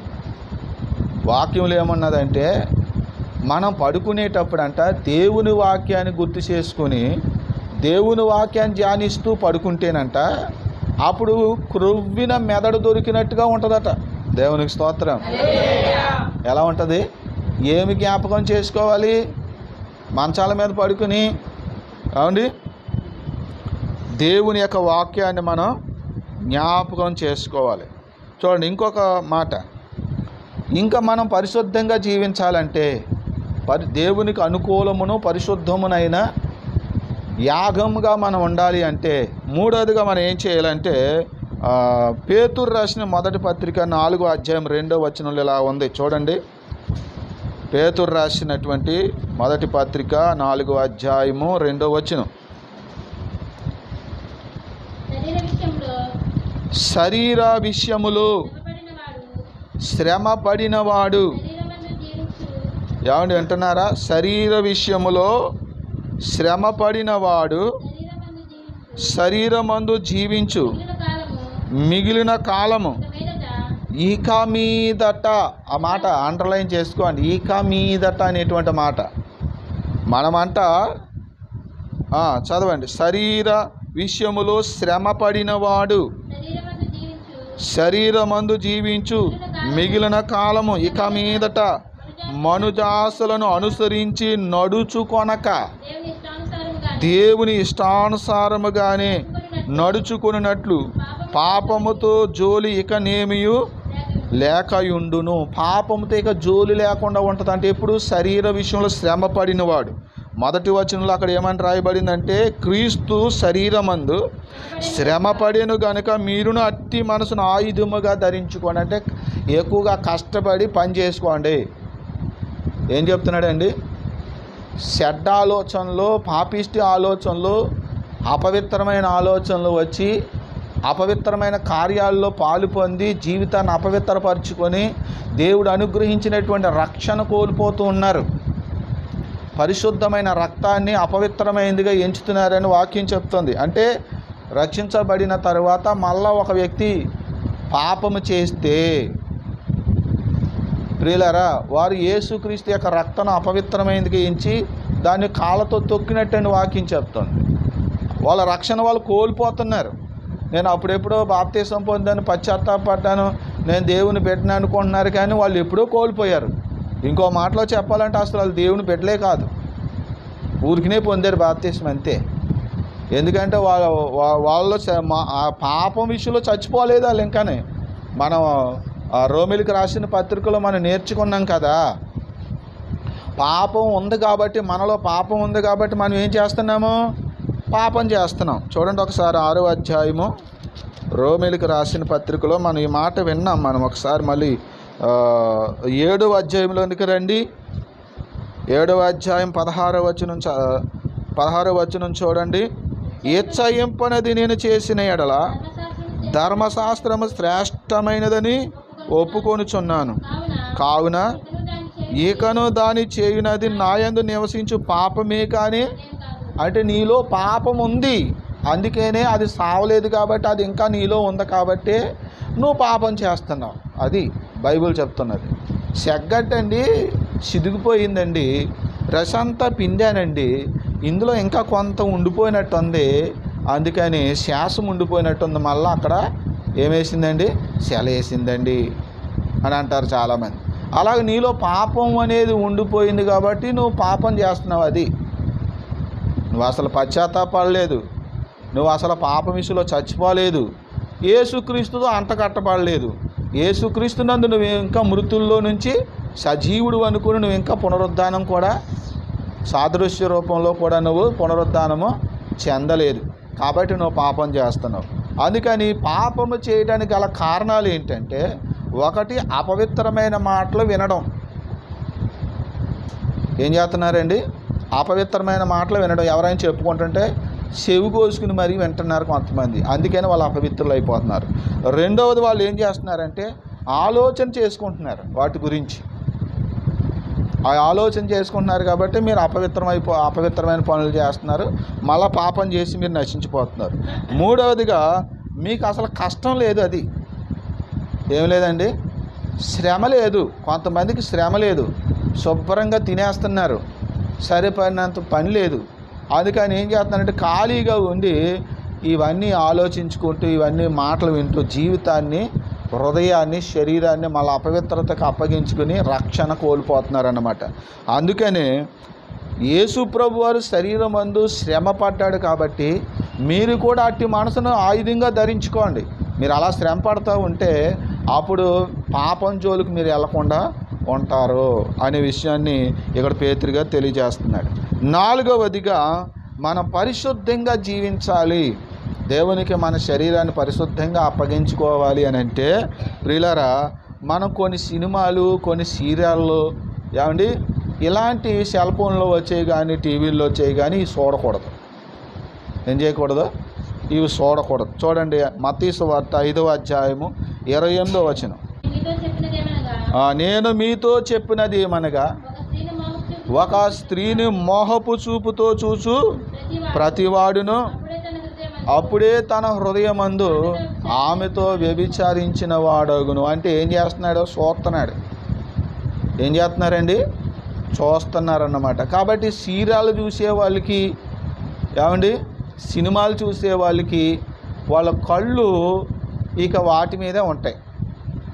వాక్యంలో ఏమన్నదంటే, మనం పడుకునేటప్పుడంట దేవుని వాక్యాన్ని గుర్తు చేసుకొని దేవుని వాక్యాన్ని ధ్యానిస్తూ పడుకుంటేనంట అప్పుడు క్రొవ్విన మెదడు దొరికినట్టుగా ఉంటుందట. దేవునికి స్తోత్రం. ఎలా ఉంటుంది? ఏమి జ్ఞాపకం చేసుకోవాలి? మంచాల మీద పడుకుని ఏమండి దేవుని యొక్క వాక్యాన్ని మనం జ్ఞాపకం చేసుకోవాలి. చూడండి, ఇంకొక మాట, ఇంకా మనం పరిశుద్ధంగా జీవించాలంటే దేవునికి అనుకూలమును పరిశుద్ధమునైన యాగముగా మనం ఉండాలి అంటే మూడోదిగా మనం ఏం చేయాలంటే పేతురు రాసిన మొదటి పత్రిక 4వ అధ్యాయం 2వ వచనంలో ఇలా ఉంది. చూడండి, పేతురు రాసినటువంటి మొదటి పత్రిక 4వ అధ్యాయము 2వ వచనం, శరీర విషయములో శ్రమ పడినవాడు. ఏమండి వింటున్నారా? శరీర విషయములో శ్రమ పడినవాడు శరీరమందు జీవించు మిగిలిన కాలము ఇక మీదట. ఆ మాట అండర్లైన్ చేసుకోండి, ఇక మీదట అనేటువంటి మాట. మనమంట చదవండి, శరీర విషయములో శ్రమ పడినవాడు శరీరమందు జీవించు మిగిలిన కాలము ఇక మీదట మనుజాసలను అనుసరించి నడుచుకొనక దేవుని ఇష్టానుసారముగానే నడుచుకొనున్నట్లు పాపముతో జోలి ఇక నేమియు లేకయుండును. పాపముతో ఇక జోలి లేకుండా ఉంటుంది. అంటే ఎప్పుడు? శరీర విషయంలో శ్రమ పడినవాడు. మొదటి వచనంలో అక్కడ ఏమని రాయబడిందంటే, క్రీస్తు శరీరమందు శ్రమ పడిను గనుక మీరును అట్టి మనసును ఆయుధముగా ధరించుకోండి. అంటే ఎక్కువగా కష్టపడి పని చేసుకోండి. ఏం చెప్తున్నాడండి? చెడ్డ ఆలోచనలు, పాపిష్టి ఆలోచనలు, అపవిత్రమైన ఆలోచనలు వచ్చి అపవిత్రమైన కార్యాల్లో పాలు పొంది జీవితాన్ని అపవిత్రపరుచుకొని దేవుడు అనుగ్రహించినటువంటి రక్షణ కోల్పోతూ ఉన్నారు. పరిశుద్ధమైన రక్తాన్ని అపవిత్రమైనదిగా ఎంచుతున్నారని వాక్యం చెప్తుంది. అంటే రక్షించబడిన తర్వాత మళ్ళా ఒక వ్యక్తి పాపము చేస్తే ప్రియులారా, వారు యేసుక్రీస్తు యొక్క రక్తాన్ని అపవిత్రమైనదిగా ఎంచి దాన్ని కాళ్ళతో తొక్కినట్టని వాక్యం చెప్తుంది. వాళ్ళ రక్షణ వాళ్ళు కోల్పోతున్నారు. నేను అప్పుడెప్పుడో బాప్తీసం పొందాను, పశ్చాత్తాపడ్డాను, నేను దేవుని బిడ్డను అనుకుంటున్నారు, కానీ వాళ్ళు ఎప్పుడో కోల్పోయారు. ఇంకో మాటలో చెప్పాలంటే అసలు వాళ్ళు దేవుని బిడ్డలే కాదు, ఊరికినే పొందారు బాప్తీసం అంతే. ఎందుకంటే వాళ్ళు పాపం విషయంలో చచ్చిపోలేదు వాళ్ళు. ఇంకానే మనం రోమిలకు రాసిన పత్రికలో మనం నేర్చుకున్నాం కదా, పాపం ఉంది కాబట్టి, మనలో పాపం ఉంది కాబట్టి మనం ఏం చేస్తున్నాము? పాపం చేస్తున్నాం. చూడండి ఒకసారి 6వ అధ్యాయము రోమిలకు రాసిన పత్రికలో మనం ఈ మాట విన్నాం. మనం ఒకసారి మళ్ళీ 7వ అధ్యాయంలోనికి రండి. 7వ అధ్యాయం 16వ వచనం 16వ వచనం చూడండి. ఇచ్చయింపనది నేను చేసిన ఎడల ధర్మశాస్త్రము శ్రేష్టమైనదని ఒప్పుకొనుచున్నాను. కావున ఇకను దాని చేయునది నాయందు నివసించు పాపమే కానీ, అంటే నీలో పాపం ఉంది, అందుకనే అది సావలేదు కాబట్టి, అది ఇంకా నీలో ఉంది కాబట్టి నువ్వు పాపం చేస్తున్నావు. అది బైబిల్ చెప్తున్నది. సెగ్గట్టండి చిదిగిపోయిందండి, రసంతా పిండానండి, ఇందులో ఇంకా కొంత ఉండిపోయినట్టుంది, అందుకని శ్వాసం ఉండిపోయినట్టుంది, మళ్ళీ అక్కడ ఏమేసిందండి, సెల వేసిందండి అని అంటారు చాలామంది. అలాగే నీలో పాపం అనేది ఉండిపోయింది కాబట్టి నువ్వు పాపం చేస్తున్నావు. అది నువ్వు అసలు పశ్చాత్తాపడలేదు, నువ్వు అసలు పాపం విషయంలో చచ్చిపోలేదు, యేసుక్రీస్తుతో అంటకట్టబడలేదు, యేసుక్రీస్తునందు నువ్వు ఇంకా మృతుల్లో నుంచి సజీవుడు అనుకుని నువ్వు ఇంకా పునరుద్ధానం కూడా సాదృశ్య రూపంలో కూడా నువ్వు పునరుద్ధానము చెందలేదు, కాబట్టి నువ్వు పాపం చేస్తున్నావు. అందుకని పాపము చేయడానికి గల కారణాలు ఏంటంటే, ఒకటి అపవిత్రమైన మాటలు వినడం. ఏం చేస్తున్నారండి? అపవిత్రమైన మాటలు వినడం. ఎవరైనా చెప్పుకుంటుంటే చెవి కోసుకుని మరీ వింటున్నారు కొంతమంది, అందుకని వాళ్ళు అపవిత్రులు అయిపోతున్నారు. రెండవది, వాళ్ళు ఏం చేస్తున్నారంటే ఆలోచన చేసుకుంటున్నారు వాటి గురించి. ఆ ఆలోచన చేసుకుంటున్నారు కాబట్టి మీరు అపవిత్రమైన పనులు చేస్తున్నారు, మళ్ళీ పాపం చేసి మీరు నశించిపోతున్నారు. మూడవదిగా, మీకు అసలు కష్టం లేదు, అది ఏం లేదండి, శ్రమ లేదు. కొంతమందికి శ్రమ లేదు, శుభ్రంగా తినేస్తున్నారు, సరిపడినంత పని లేదు. అందుకని ఏం చేస్తున్నారంటే ఖాళీగా ఉండి ఇవన్నీ ఆలోచించుకుంటూ, ఇవన్నీ మాటలు వింటూ జీవితాన్ని, హృదయాన్ని, శరీరాన్ని మళ్ళీ అపవిత్రతకు అప్పగించుకుని రక్షణ కోల్పోతున్నారన్నమాట. అందుకనే యేసు ప్రభు వారు శరీరం అందు శ్రమ పడ్డాడు కాబట్టి మీరు కూడా అట్టి మనసును ఆయుధంగా ధరించుకోండి. మీరు అలా శ్రమ పడుతూ ఉంటే అప్పుడు పాపం జోలికి మీరు వెళ్లకుండా ఉంటారు అనే విషయాన్ని ఇక్కడ పేతురుగా తెలియజేస్తున్నాడు. నాలుగవదిగా, మనం పరిశుద్ధంగా జీవించాలి, దేవునికి మన శరీరాన్ని పరిశుద్ధంగా అప్పగించుకోవాలి అని అంటే, ప్రియులారా, మనం కొన్ని సినిమాలు, కొన్ని సీరియళ్ళు, ఏమండి ఇలాంటి సెల్ ఫోన్లో వచ్చేవి కానీ, టీవీల్లో వచ్చేవి కానీ ఇవి చూడకూడదు. ఏం చేయకూడదు? ఇవి చూడకూడదు. చూడండి, మత్తయి సువార్త 5వ అధ్యాయము 28వ వచనం. నేను మీతో చెప్పినది ఏమనగా, ఒక స్త్రీని మోహపు చూపుతో చూచు ప్రతివాడును అప్పుడే తన హృదయమందు ఆమెతో వ్యభిచారించిన వాడగును. అంటే ఏం చేస్తున్నాడు? చూస్తున్నాడు. ఏం చేస్తున్నారండి? చూస్తున్నారన్నమాట. కాబట్టి సీరియల్ చూసే వాళ్ళకి, ఏమండి సినిమాలు చూసే వాళ్ళకి వాళ్ళ కళ్ళు ఇక వాటి మీదే ఉంటాయి.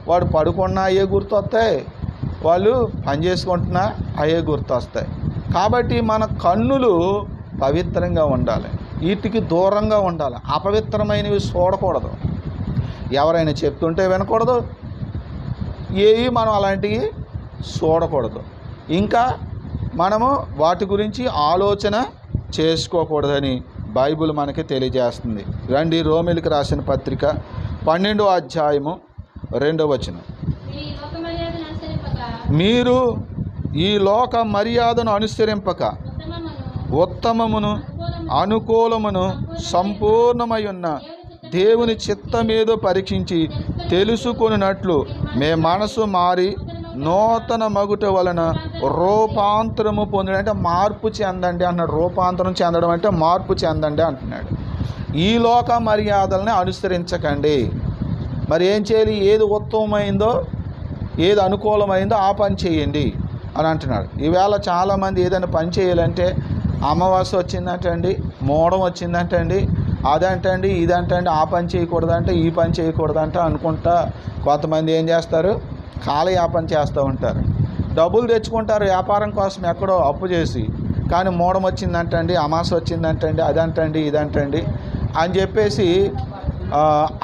వాడు పడుకున్నా అయ్యే గుర్తొస్తాయి, వాళ్ళు పని చేసుకుంటున్నా అయ్యే గుర్తొస్తాయి. కాబట్టి మన కన్నులు పవిత్రంగా ఉండాలి, వీటికి దూరంగా ఉండాలి, అపవిత్రమైనవి చూడకూడదు, ఎవరైనా చెప్తుంటే వినకూడదు, ఏవి మనం అలాంటివి చూడకూడదు, ఇంకా మనము వాటి గురించి ఆలోచన చేసుకోకూడదని బైబిల్ మనకి తెలియజేస్తుంది. రండి, రోమిలికి రాసిన పత్రిక 12వ అధ్యాయము 2వ వచనం. మీరు ఈ లోక మర్యాదను అనుసరింపక ఉత్తమమును అనుకూలమును సంపూర్ణమై ఉన్న దేవుని చిత్తమేదో పరీక్షించి తెలుసుకొనినట్లు మే మనసు మారి నూతన మగుట వలన రూపాంతరము పొందడం, అంటే మార్పు చెందండి అన్నాడు. రూపాంతరం చెందడం అంటే మార్పు చెందండి అంటున్నాడు. ఈ లోక మర్యాదల్ని అనుసరించకండి. మరి ఏం చేయాలి? ఏది ఉత్తమమైందో, ఏది అనుకూలమైందో ఆ పని చేయండి అని అంటున్నాడు. ఈవేళ చాలామంది ఏదైనా పని చేయాలంటే అమావాస్య వచ్చిందంటండి, మూడం వచ్చిందంటండి, అదంటండి, ఇదంటండి, ఆ పని చేయకూడదంటే, ఈ పని చేయకూడదంట అనుకుంటా కొంతమంది ఏం చేస్తారు? కాలయాపన చేస్తూ ఉంటారు. డబ్బులు తెచ్చుకుంటారు వ్యాపారం కోసం ఎక్కడో అప్పు చేసి, కానీ మూడం వచ్చిందంటండి, అమావాస్య వచ్చిందంటండి, అదంటండి, ఇదంటండి అని చెప్పేసి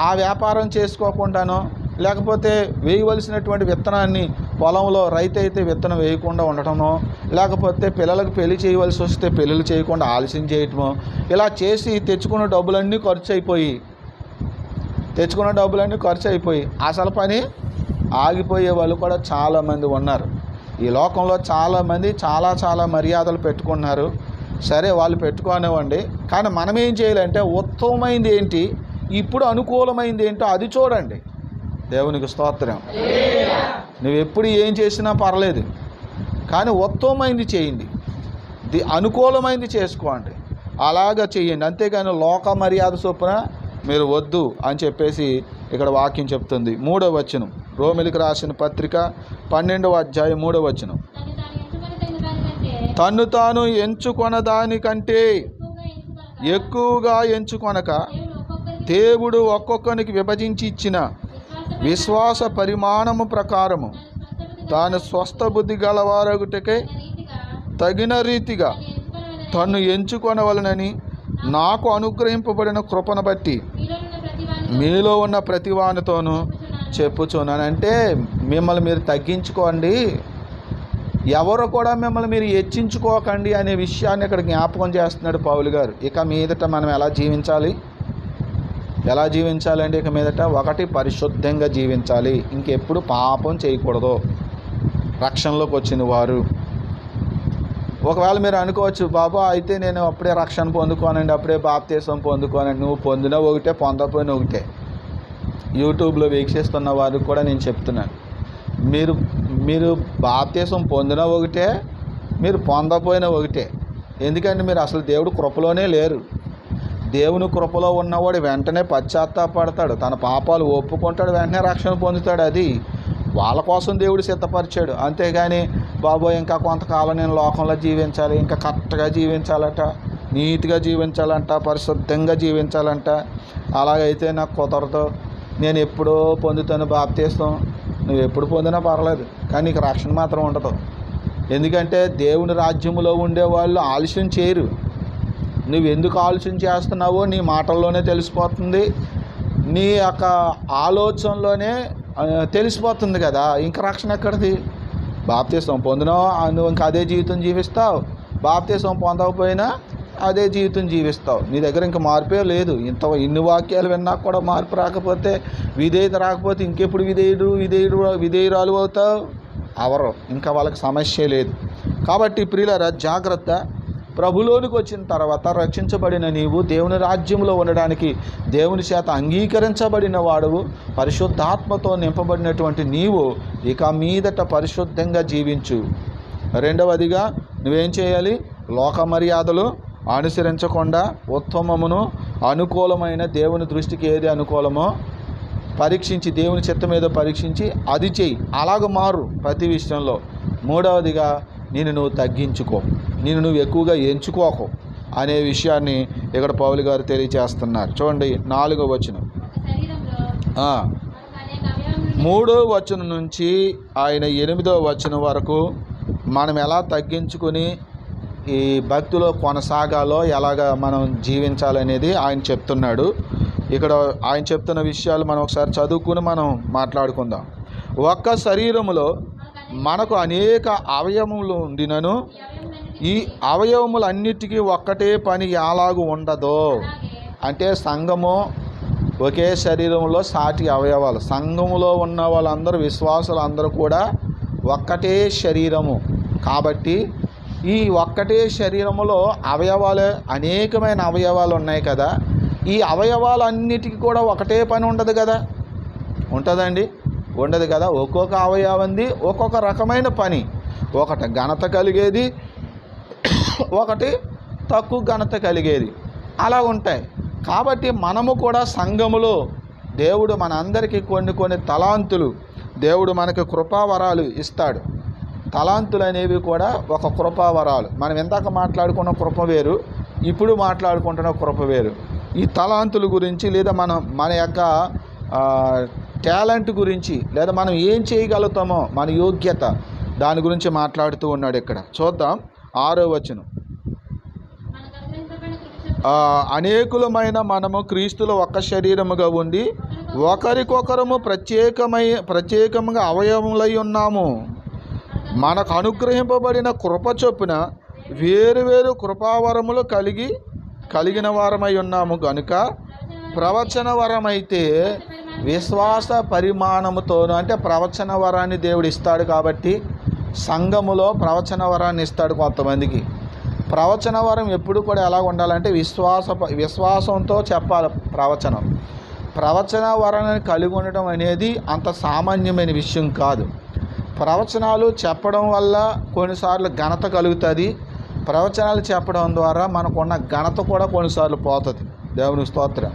ఆ వ్యాపారం చేసుకోకుండానో, లేకపోతే వేయవలసినటువంటి విత్తనాన్ని పొలంలో రైతు అయితే విత్తనం వేయకుండా ఉండటమో, లేకపోతే పిల్లలకు పెళ్లి చేయవలసి వస్తే పెళ్ళిళ్ళు చేయకుండా ఆలస్యం చేయటమో, ఇలా చేసి తెచ్చుకున్న డబ్బులన్నీ ఖర్చు అయిపోయి అసలు పని ఆగిపోయే వాళ్ళు కూడా చాలామంది ఉన్నారు. ఈ లోకంలో చాలామంది చాలా మర్యాదలు పెట్టుకున్నారు, సరే వాళ్ళు పెట్టుకోనివ్వండి, కానీ మనం ఏం చేయాలంటే ఉత్తమమైంది ఏంటి, ఇప్పుడు అనుకూలమైంది ఏంటో అది చూడండి. దేవునికి స్తోత్రం. నువ్వు ఎప్పుడు ఏం చేసినా పర్లేదు, కానీ ఉత్తమమైంది చేయండి, అనుకూలమైంది చేసుకోండి, అలాగా చేయండి. అంతేగాని లోక మర్యాద చొప్పున మీరు వద్దు అని చెప్పేసి ఇక్కడ వాక్యం చెప్తుంది. 3వ వచనం, రోమిలికి రాసిన పత్రిక 12వ అధ్యాయం 3వ వచనం. తన్ను తాను ఎంచుకొన దానికంటే ఎక్కువగా ఎంచుకొనక దేవుడు ఒక్కొక్కరికి విభజించి ఇచ్చిన విశ్వాస పరిమాణము ప్రకారము తాను స్వస్థ బుద్ధి గలవారగుటకే తగిన రీతిగా తన్ను ఎంచుకొనవలనని నాకు అనుగ్రహింపబడిన కృపను బట్టి మీలో ఉన్న ప్రతివానితోనూ చెప్పుచున్నాను. అంటే మిమ్మల్ని మీరు తగ్గించుకోండి, ఎవరు కూడా మిమ్మల్ని మీరు హెచ్చించుకోకండి అనే విషయాన్ని ఇక్కడ జ్ఞాపకం చేస్తున్నాడు పౌలు గారు. ఇక మీదట మనం ఎలా జీవించాలండి? ఇక మీదట 1 పరిశుద్ధంగా జీవించాలి, ఇంకెప్పుడు పాపం చేయకూడదు. రక్షణలోకి వచ్చిన వారు ఒకవేళ మీరు అనుకోవచ్చు, బాబా అయితే నేను అప్పుడే రక్షణ పొందుకోనండి, అప్పుడే బాప్తీసం పొందుకోనండి. నువ్వు పొందిన ఒకటే, పొందపోయిన ఒకటే. యూట్యూబ్లో వీక్షిస్తున్న వారికి కూడా నేను చెప్తున్నాను, మీరు బాప్తీసం పొందిన ఒకటే, మీరు పొందపోయిన ఒకటే. ఎందుకంటే మీరు అసలు దేవుడు కృపలోనే లేరు. దేవుని కృపలో ఉన్నవాడు వెంటనే పశ్చాత్తాపడతాడు, తన పాపాలు ఒప్పుకుంటాడు, వెంటనే రక్షణ పొందుతాడు. అది వాళ్ళ కోసం దేవుడు సిద్ధపరిచాడు. అంతేగాని బాబో ఇంకా కొంతకాలం నేను లోకంలో జీవించాలి, ఇంకా కరెక్ట్గా జీవించాలట, నీతిగా జీవించాలంట, పరిశుద్ధంగా జీవించాలంట, అలాగైతే నాకు కుదరదు, నేను ఎప్పుడో పొందుతాను బాప్తీసం. నువ్వు ఎప్పుడు పొందినా పర్లేదు, కానీ నీకు రక్షణ మాత్రం ఉండదు. ఎందుకంటే దేవుని రాజ్యంలో ఉండేవాళ్ళు ఆలస్యం చేయరు. నువ్వు ఎందుకు ఆలస్యం చేస్తున్నావో నీ మాటల్లోనే తెలిసిపోతుంది, నీ యొక్క ఆలోచనలోనే తెలిసిపోతుంది కదా. ఇంకా రక్షణ ఎక్కడిది? బాప్తీసం పొందినావు, నువ్వు ఇంకా అదే జీవితం జీవిస్తావు, బాప్తీసం పొందకపోయినా అదే జీవితం జీవిస్తావు. నీ దగ్గర ఇంకా మార్పే లేదు. ఇన్ని వాక్యాలు విన్నా కూడా మార్పు రాకపోతే, విధేయత రాకపోతే ఇంకెప్పుడు విధేయురాలు అవుతావు? అవరు, ఇంకా వాళ్ళకి సమస్య లేదు. కాబట్టి ప్రియులారా జాగ్రత్త. ప్రభులోనికి వచ్చిన తర్వాత రక్షించబడిన నీవు దేవుని రాజ్యంలో ఉండడానికి దేవుని చేత అంగీకరించబడిన వాడువు, పరిశుద్ధాత్మతో నింపబడినటువంటి నీవు ఇక మీదట పరిశుద్ధంగా జీవించు. రెండవదిగా నువ్వేం చేయాలి? లోక మర్యాదలు అనుసరించకుండా ఉత్తమమును అనుకూలమైన దేవుని దృష్టికి ఏది అనుకూలమో పరీక్షించి, దేవుని చిత్తం ఏదో పరీక్షించి అది చెయ్యి. అలాగ మారు ప్రతి విషయంలో. మూడవదిగా నువ్వు తగ్గించుకో, నువ్వు ఎక్కువగా ఎంచుకోకు అనే విషయాన్ని ఇక్కడ పౌలు గారు తెలియచేస్తున్నారు. చూడండి 4వ వచనం, 3వ వచనం నుంచి ఆయన 8వ వచనం వరకు మనం ఎలా తగ్గించుకొని ఈ భక్తిలో కొనసాగాలో, ఎలాగ మనం జీవించాలనేది ఆయన చెప్తున్నాడు. ఇక్కడ ఆయన చెప్తున్న విషయాలు మనం ఒకసారి చదువుకుని మనం మాట్లాడుకుందాం. ఒక్క శరీరములో మనకు అనేక అవయవములు ఉండినను ఈ అవయవములన్నిటికీ ఒక్కటే పని ఎలాగూ ఉండదో. అంటే సంఘము ఒకే శరీరంలో సాటి అవయవాలు. సంఘములో ఉన్న వాళ్ళందరూ, విశ్వాసులు అందరూ కూడా ఒక్కటే శరీరము. కాబట్టి ఈ ఒక్కటే శరీరములో అవయవాలు, అనేకమైన అవయవాలు ఉన్నాయి కదా. ఈ అవయవాలన్నిటికీ కూడా ఒకటే పని ఉండదు కదా. ఉంటుందండి? ఉండదు కదా. ఒక్కొక్క అవయవంది ఒక్కొక్క రకమైన పని. ఒకటి ఘనత కలిగేది, ఒకటి తక్కువ ఘనత కలిగేది, అలా ఉంటాయి. కాబట్టి మనము కూడా సంఘములో దేవుడు మనందరికీ కొన్ని తలాంతులు, దేవుడు మనకి కృపావరాలు ఇస్తాడు. తలాంతులు అనేవి కూడా ఒక కృపావరాలు. మనం ఇందాక మాట్లాడుకున్న కృప వేరు, ఇప్పుడు మాట్లాడుకుంటున్న కృప వేరు. ఈ తలాంతుల గురించి, లేదా మన యొక్క టాలెంట్ గురించి, లేదా మనం ఏం చేయగలుగుతామో మన యోగ్యత, దాని గురించి మాట్లాడుతూ ఉన్నాడు ఇక్కడ. చూద్దాం 6వ వచనం. అనేకులమైన మనము క్రీస్తులో ఒక్క శరీరముగా ఉండి ఒకరికొకరము ప్రత్యేకంగా అవయవములై ఉన్నాము. మనకు అనుగ్రహింపబడిన కృప చొప్పున వేరు కృపావరములు కలిగిన వారమై ఉన్నాము గనుక ప్రవచన వరమైతే విశ్వాస పరిమాణముతోను, అంటే ప్రవచన వరాన్ని దేవుడు ఇస్తాడు కాబట్టి సంఘములో ప్రవచన వరాన్ని ఇస్తాడు కొంతమందికి. ప్రవచన వరం ఎప్పుడు కూడా ఎలా ఉండాలంటే విశ్వాసంతో చెప్పాలి. ప్రవచన వరాన్ని కలిగి ఉండడం అనేది అంత సామాన్యమైన విషయం కాదు. ప్రవచనాలు చెప్పడం వల్ల కొన్నిసార్లు ఘనత కలుగుతుంది. ప్రవచనాలు చెప్పడం ద్వారా మనకున్న ఘనత కూడా కొన్నిసార్లు పోతుంది. దేవుని స్తోత్రం.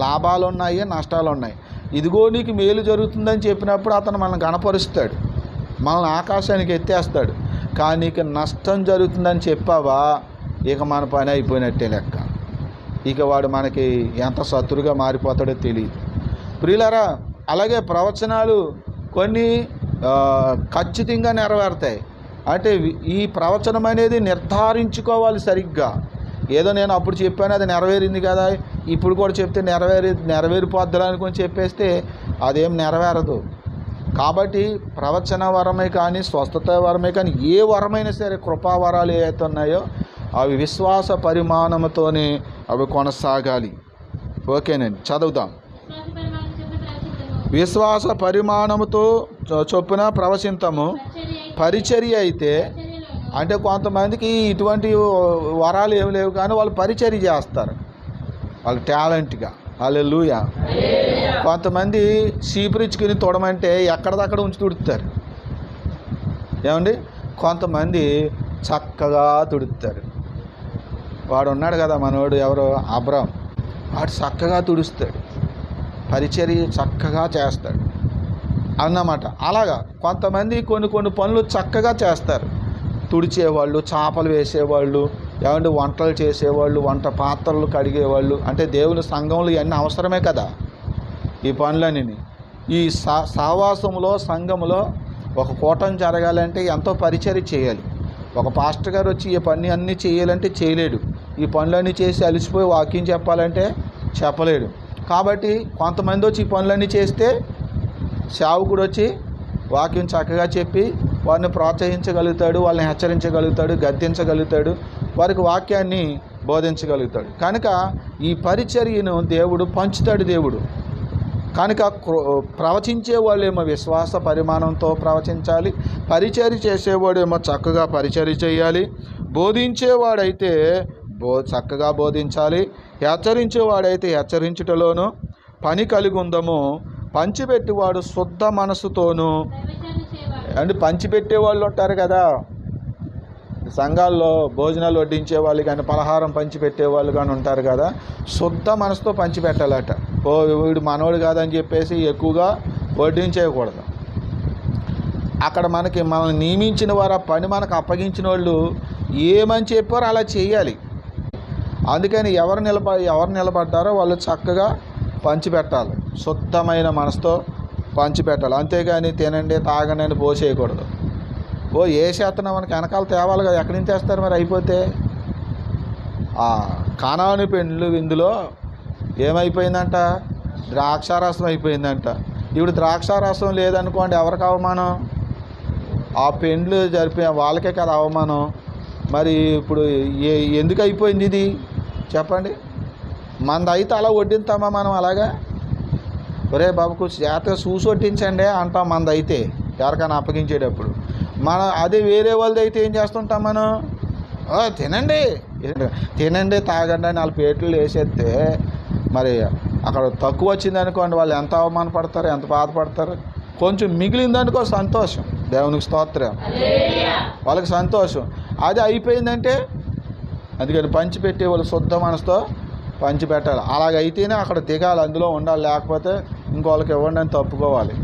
లాభాలు ఉన్నాయి, నష్టాలు ఉన్నాయి. ఇదిగో నీకు మేలు జరుగుతుందని చెప్పినప్పుడు అతను మనల్ని గణపరుస్తాడు, మనల్ని ఆకాశానికి ఎత్తేస్తాడు. కానీ నీకు నష్టం జరుగుతుందని చెప్పావా, ఇక మన పని అయిపోయినట్టే లెక్క. ఇక వాడు మనకి ఎంత శత్రుగా మారిపోతాడో తెలియదు. ప్రియులారా, అలాగే ప్రవచనాలు కొన్ని ఖచ్చితంగా నెరవేరుతాయి. అంటే ఈ ప్రవచనం అనేది నిర్ధారించుకోవాలి సరిగ్గా. ఏదో నేను అప్పుడు చెప్పాను అది నెరవేరింది కదా, ఇప్పుడు కూడా చెప్తే నెరవేరిపోద్దులు అనుకొని చెప్పేస్తే అదేం నెరవేరదు. కాబట్టి ప్రవచన వరమే కానీ, స్వస్థత వరమే కానీ, ఏ వరమైనా సరే, కృపావరాలు ఏవైతే ఉన్నాయో అవి విశ్వాస పరిమాణంతోనే అవి కొనసాగాలి. ఓకేనండి, చదువుదాం. విశ్వాస పరిమాణముతో చొప్పున ప్రవచింతము. పరిచర్య అయితే అంటే కొంతమందికి ఇటువంటి వరాలు ఏమి లేవు కానీ వాళ్ళు పరిచర్య చేస్తారు, వాళ్ళు టాలెంట్గా. హల్లెలూయా. కొంతమంది చీపురిచ్చుకుని తొడమంటే ఎక్కడిదక్కడ ఉంచి తుడుతారు. ఏమండి, కొంతమంది చక్కగా తుడుతారు. వాడు ఉన్నాడు కదా మనోడు, ఎవరో అబ్రాం, వాడు చక్కగా తుడుస్తాడు, పరిచర్య చక్కగా చేస్తాడు అన్నమాట. అలాగా కొంతమంది కొన్ని పనులు చక్కగా చేస్తారు. తుడిచేవాళ్ళు, చేపలు వేసేవాళ్ళు, ఏమంటే వంటలు చేసేవాళ్ళు, వంట పాత్రలు కడిగేవాళ్ళు. అంటే దేవుని సంఘంలో ఇవన్నీ అవసరమే కదా ఈ పనులన్నీ. ఈ సహవాసంలో, సంఘంలో ఒక కూటమి జరగాలంటే ఎంతో పరిచర్య చేయాలి. ఒక పాస్టర్ గారు వచ్చి ఈ పని అన్నీ చేయాలంటే చేయలేడు. ఈ పనులన్నీ చేసి అలసిపోయి వాక్యం చెప్పాలంటే చెప్పలేడు. కాబట్టి కొంతమంది వచ్చి ఈ పనులన్నీ చేస్తే సేవకుడు వచ్చి వాక్యం చక్కగా చెప్పి వారిని ప్రోత్సహించగలుగుతాడు, వాళ్ళని హెచ్చరించగలుగుతాడు, గద్దించగలుగుతాడు, వారికి వాక్యాన్ని బోధించగలుగుతాడు. కనుక ఈ పరిచర్యను దేవుడు పంచుతాడు. దేవుడు కనుక ప్రవచించే వాళ్ళేమో విశ్వాస పరిమాణంతో ప్రవచించాలి, పరిచర్య చేసేవాడేమో చక్కగా పరిచర్య చేయాలి, బోధించేవాడైతే చక్కగా బోధించాలి, హెచ్చరించేవాడైతే హెచ్చరించుటలోనూ పని కలిగి ఉందము. పంచిపెట్టేవాడు శుద్ధ మనసుతోనూ. అంటే పంచిపెట్టేవాళ్ళు ఉంటారు కదా సంఘాల్లో, భోజనాలు వడ్డించే వాళ్ళు కానీ, పలహారం పంచిపెట్టేవాళ్ళు కానీ ఉంటారు కదా, శుద్ధ మనసుతో పంచిపెట్టాలట. వీడు మనోడు కాదని చెప్పేసి ఎక్కువగా వడ్డించేయకూడదు. అక్కడ మనల్ని నియమించిన వారు, ఆ పని మనకు అప్పగించిన వాళ్ళు ఏమని చెప్పారో అలా చేయాలి. అందుకని ఎవరు నిలబడ్డారో వాళ్ళు చక్కగా పంచిపెట్టాలి, శుద్ధమైన మనసుతో పంచిపెట్టాలి. అంతేగాని తినండి తాగండి అని పోసేయకూడదు. ఏ శాతం మనకి వెనకాల తేవాలి కదా, ఎక్కడి నుంచి తెస్తారు మరి అయిపోతే. కానాను పెండ్లు విందులో ఏమైపోయిందంట, ద్రాక్షారసం అయిపోయిందంట. ఇప్పుడు ద్రాక్షారసం లేదనుకోండి ఎవరికి అవమానం, ఆ పెండ్లు జరిపే వాళ్ళకే కదా అవమానం. మరి ఇప్పుడు ఎందుకు అయిపోయింది ఇది చెప్పండి. మనది అయితే అలా వడ్డిస్తామా మనం అలాగా, ఒరే బాబుకు జాగ్రత్తగా చూసి వడ్డించండి అంటాం మనది అయితే ఎవరికైనా అప్పగించేటప్పుడు. అదే వేరే వాళ్ళది అయితే ఏం చేస్తుంటాం మనం, తినండి తాగండి అని వాళ్ళ పేట్లు వేసేస్తే మరి అక్కడ తక్కువ వచ్చింది అనుకోండి వాళ్ళు ఎంత అవమానపడతారు, ఎంత బాధపడతారు. కొంచెం మిగిలిందనుకో సంతోషం, దేవునికి స్తోత్రం, వాళ్ళకి సంతోషం. అది అయిపోయిందంటే అందుకని పంచిపెట్టే వాళ్ళు శుద్ధ మనసుతో పంచిపెట్టాలి. అలాగైతేనే అక్కడ దిగాలి, అందులో ఉండాలి. లేకపోతే ఇంకోళ్ళకి ఇవ్వండి అని తప్పుకోవాలి.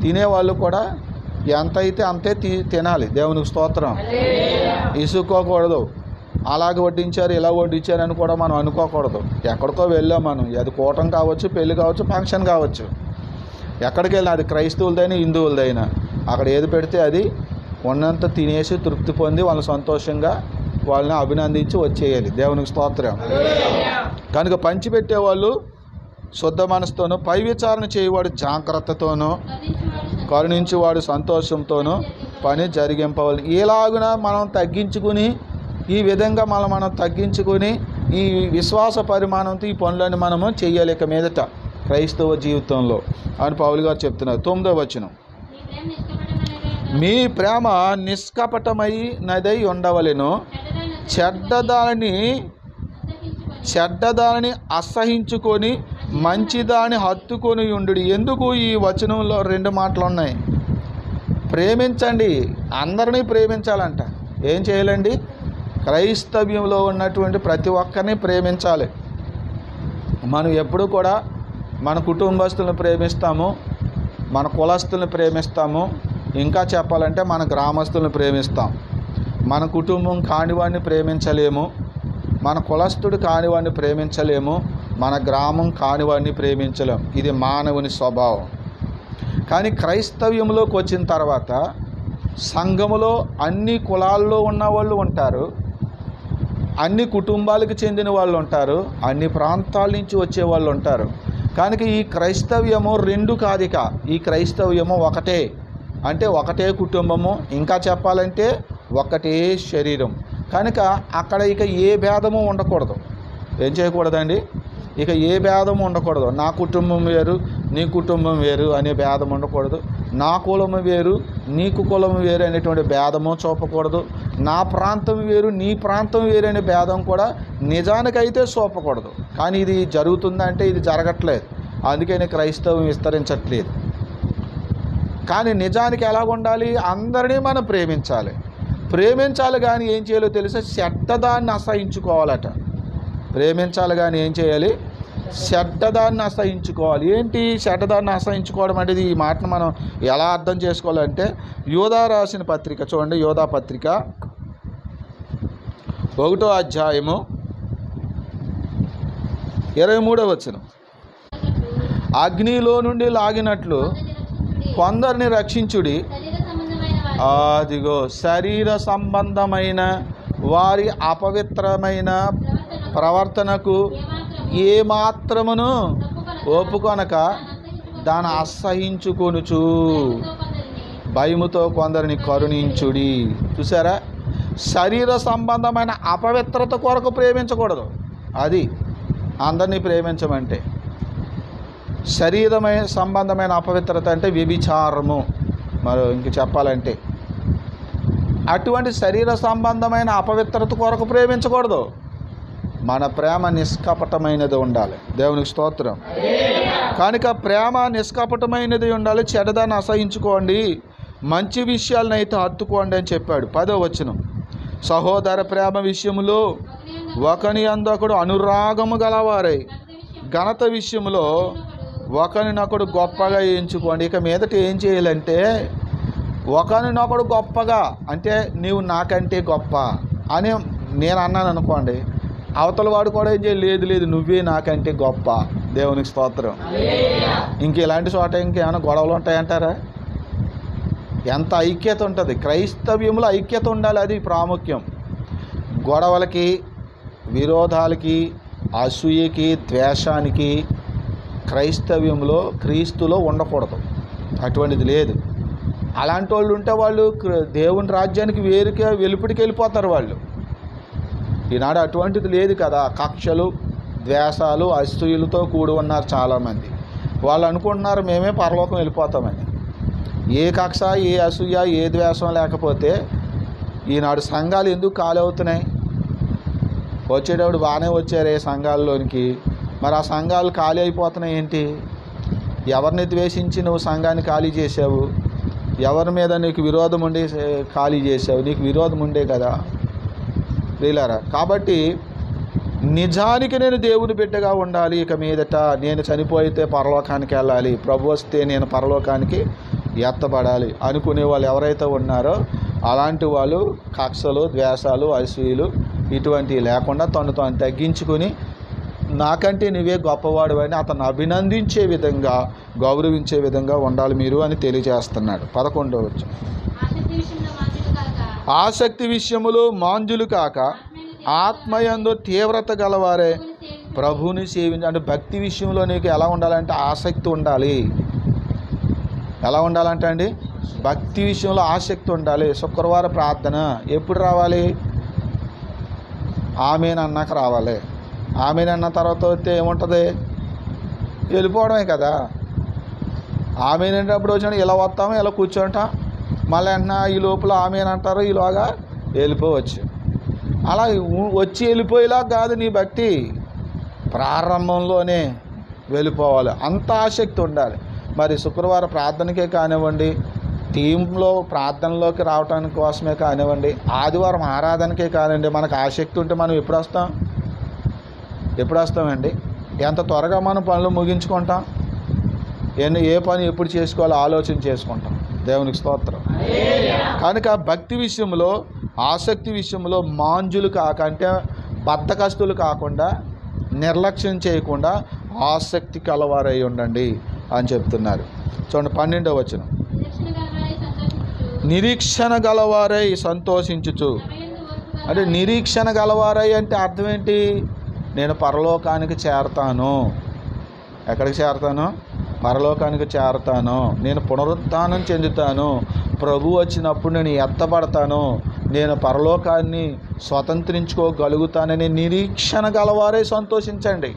తినేవాళ్ళు కూడా ఎంత అయితే అంతే తినాలి. దేవునికి స్తోత్రం. ఇసుక్కోకూడదు. అలాగే వడ్డించారు ఇలా వడ్డించారు అని కూడా మనం అనుకోకూడదు. ఎక్కడికో వెళ్ళాం మనం, అది కూటం కావచ్చు, పెళ్ళి కావచ్చు, ఫంక్షన్ కావచ్చు, ఎక్కడికి వెళ్ళినా అది క్రైస్తవులదైనా హిందువులదైనా అక్కడ ఏది పెడితే అది ఉన్నంత తినేసి తృప్తి పొంది వాళ్ళని సంతోషంగా వాళ్ళని అభినందించి వచ్చేయాలి. దేవునికి స్తోత్రం. కనుక పంచిపెట్టేవాళ్ళు శుద్ధ మనసుతోనూ, పై విచారణ చేయవాడు జాగ్రత్తతోనూ, కరుణించేవాడు సంతోషంతోనూ పని జరిగింపవాలి. ఇలాగున మనం తగ్గించుకుని, ఈ విధంగా మనం తగ్గించుకొని ఈ విశ్వాస పరిమాణంతో ఈ పనులను మనము చెయ్యాలి ఇక మీదట క్రైస్తవ జీవితంలో అని పౌలు గారు చెప్తున్నారు. 9వ వచనం. మీ ప్రేమ నిష్కపటమైనదై ఉండవలెను, చెడ్డదానిని అసహించుకొని మంచిదాన్ని హత్తుకొని ఉండు. ఎందుకు ఈ వచనంలో 2 మాటలు ఉన్నాయి? ప్రేమించండి, అందరినీ ప్రేమించాలంట. ఏం చేయాలండి? క్రైస్తవ్యంలో ఉన్నటువంటి ప్రతి ఒక్కరిని ప్రేమించాలి. మనం ఎప్పుడు కూడా మన కుటుంబస్తులను ప్రేమిస్తాము, మన కులస్తులను ప్రేమిస్తాము, ఇంకా చెప్పాలంటే మన గ్రామస్తులను ప్రేమిస్తాం. మన కుటుంబం కానివాడిని ప్రేమించలేము, మన కులస్తుడు కానివాడిని ప్రేమించలేము, మన గ్రామం కానివాడిని ప్రేమించలేము. ఇది మానవుని స్వభావం. కానీ క్రైస్తవ్యంలోకి వచ్చిన తర్వాత సంఘములో అన్ని కులాల్లో ఉన్నవాళ్ళు ఉంటారు, అన్ని కుటుంబాలకు చెందిన వాళ్ళు ఉంటారు, అన్ని ప్రాంతాల నుంచి వచ్చేవాళ్ళు ఉంటారు. కనుక ఈ క్రైస్తవ్యము 2 కాదిక, ఈ క్రైస్తవ్యము ఒకటే. అంటే ఒకటే కుటుంబము, ఇంకా చెప్పాలంటే ఒకటే శరీరం. కనుక అక్కడ ఇక ఏ భేదము ఉండకూడదు. ఏం చేయకూడదండి? ఇక ఏ భేదము ఉండకూడదు. నా కుటుంబం వేరు, నీ కుటుంబం వేరు అనే భేదం ఉండకూడదు. నా కులము వేరు, నీకు కులము వేరు అనేటువంటి భేదము చూపకూడదు. నా ప్రాంతం వేరు, నీ ప్రాంతం వేరు అనే భేదం కూడా నిజానికైతే చూపకూడదు. కానీ ఇది జరుగుతుందంటే ఇది జరగట్లేదు, అందుకని క్రైస్తవం విస్తరించట్లేదు. కానీ నిజానికి ఎలా ఉండాలి? అందరినీ మనం ప్రేమించాలి. కానీ ఏం చేయాలో తెలుసా? చెడ్డదాన్ని అసహించుకోవాలట. ప్రేమించాలి కానీ ఏం చేయాలి? చెడ్డదాన్ని అసహించుకోవాలి. ఏంటి చెడ్డదాన్ని అసహించుకోవడం అనేది? ఈ మాటను మనం ఎలా అర్థం చేసుకోవాలంటే, యోధా రాసిన పత్రిక చూడండి, యోధా పత్రిక 1వ అధ్యాయము 23వ వచనం. అగ్నిలో నుండి లాగినట్లు కొందరిని రక్షించుడి. అదిగో శరీర సంబంధమైన వారి అపవిత్రమైన ప్రవర్తనకు ఏమాత్రమును ఒప్పుకొనక దాన్ని అసహించుకొనుచు భయముతో కొందరిని కరుణించుడి. చూసారా? శరీర సంబంధమైన అపవిత్రత కొరకు ప్రేమించకూడదు. అది అందరినీ ప్రేమించమంటే. శరీరమైన సంబంధమైన అపవిత్రత అంటే వ్యభిచారము. మరి ఇంక చెప్పాలంటే అటువంటి శరీర సంబంధమైన అపవిత్రత కొరకు ప్రేమించకూడదు. మన ప్రేమ నిష్కపటమైనది ఉండాలి. దేవునికి స్తోత్రం. కనుక ప్రేమ నిష్కపటమైనది ఉండాలి. చెడ్డదాన్ని అసహించుకోండి, మంచి విషయాలనైతే హత్తుకోండి అని చెప్పాడు. 10వ వచనం. సహోదర ప్రేమ విషయంలో ఒకని అందొకడు అనురాగము గలవారై ఘనత విషయంలో ఒకరినొకడు గొప్పగా ఎంచుకోండి. ఇక మీదట ఏం చేయాలంటే, ఒకరినొకడు గొప్పగా అంటే నీవు నాకంటే గొప్ప అని నేను అన్నాను అనుకోండి, అవతల వాడు కూడా ఏం చేయాలి? లేదు నువ్వే నాకంటే గొప్ప. దేవునికి స్తోత్రం. ఇంక ఇలాంటి చోట ఇంకేమైనా గొడవలు ఉంటాయంటారా? ఎంత ఐక్యత ఉంటుంది క్రైస్తవ్యంలో. ఐక్యత ఉండాలి, అది ప్రాముఖ్యం. గొడవలకి, విరోధాలకి, అసూయకి, ద్వేషానికి క్రైస్తవ్యంలో, క్రీస్తులో ఉండకూడదు. అటువంటిది లేదు. అలాంటి వాళ్ళు ఉంటే వాళ్ళు దేవుని రాజ్యానికి వేరుగా వెలుపటికి వెళ్ళిపోతారు వాళ్ళు. ఈనాడు అటువంటిది లేదు కదా. కక్షలు, ద్వేషాలు, అసూయలతో కూడి ఉన్నారు చాలామంది. వాళ్ళు అనుకుంటున్నారు మేమే పరలోకం వెళ్ళిపోతామని. ఏ కక్ష, ఏ అసూయ, ఏ ద్వేషం లేకపోతే ఈనాడు సంఘాలు ఎందుకు ఖాళీ అవుతున్నాయి? వచ్చేటప్పుడు బాగానే వచ్చారే సంఘాల్లోనికి, మరి ఆ సంఘాలు ఖాళీ అయిపోతున్నాయి ఏంటి? ఎవరిని ద్వేషించి నువ్వు సంఘాన్ని ఖాళీ చేసావు? ఎవరి మీద నీకు విరోధం ఉండి ఖాళీ చేసావు? నీకు విరోధం ఉండే కదా ప్రియులారా. కాబట్టి నిజానికి నేను దేవుని బిడ్డగా ఉండాలి. ఇక మీదట నేను చనిపోయితే పరలోకానికి వెళ్ళాలి, ప్రభు వస్తే నేను పరలోకానికి ఎత్తబడాలి అనుకునే వాళ్ళు ఎవరైతే ఉన్నారో అలాంటి వాళ్ళు కక్షలు, ద్వేషాలు, అసూయలు ఇటువంటివి లేకుండా తను తగ్గించుకుని నాకంటే నువ్వే గొప్పవాడు అని అతను అభినందించే విధంగా, గౌరవించే విధంగా ఉండాలి మీరు అని తెలియజేస్తున్నాడు. 11వ వచనం. ఆసక్తి విషయములో మాంజులు కాక ఆత్మయందు తీవ్రత గలవారే ప్రభువుని సేవించ. అంటే భక్తి విషయంలో నీకు ఎలా ఉండాలంటే ఆసక్తి ఉండాలి. ఎలా ఉండాలంటే అండి, భక్తి విషయంలో ఆసక్తి ఉండాలి. శుక్రవారం ప్రార్థన ఎప్పుడు రావాలి? ఆమేనన్నాక రావాలి. ఆమేనన్న తర్వాత వస్తే ఏముంటుంది? వెళ్ళిపోవడమే కదా. ఆమేనప్పుడు వచ్చిన ఇలా వస్తాము, ఇలా కూర్చుంటాం, మళ్ళీ వెంటనే ఈ లోపల ఆమెనంటారు, ఈలోగా వెళ్ళిపోవచ్చు. అలా వచ్చి వెళ్ళిపోయేలా కాదు నీ భక్తి, ప్రారంభంలోనే వెళ్ళిపోవాలి, అంత ఆసక్తి ఉండాలి. మరి శుక్రవారం ప్రార్థనకే కానివ్వండి, టీంలో ప్రార్థనలోకి రావడానికి కోసమే కానివ్వండి, ఆదివారం ఆరాధనకే కానివ్వండి, మనకు ఆసక్తి ఉంటే మనం ఎప్పుడు వస్తామండి? ఎంత త్వరగా మనం పనులు ముగించుకుంటాం, ఏ పని ఎప్పుడు చేసుకోవాలో ఆలోచన చేసుకుంటాం. దేవునికి స్తోత్రం. కనుక భక్తి విషయంలో, ఆసక్తి విషయంలో మాంజులు అంటే బద్ధకస్తులు కాకుండా, నిర్లక్ష్యం చేయకుండా ఆసక్తి కలవారై ఉండండి అని చెప్తున్నారు. చూడండి 12వ వచనం, నిరీక్షణ గలవారై సంతోషించుచు. అంటే నిరీక్షణ గలవారై అంటే అర్థం ఏంటి? నేను పరలోకానికి చేరతాను. ఎక్కడికి చేరతాను? పరలోకానికి చేరతాను. నేను పునరుత్థానం చెందుతాను. ప్రభు వచ్చినప్పుడు నేను ఎత్తబడతాను. నేను పరలోకాన్ని స్వతంత్రించుకోగలుగుతానని నిరీక్షణ గలవారే సంతోషించండి.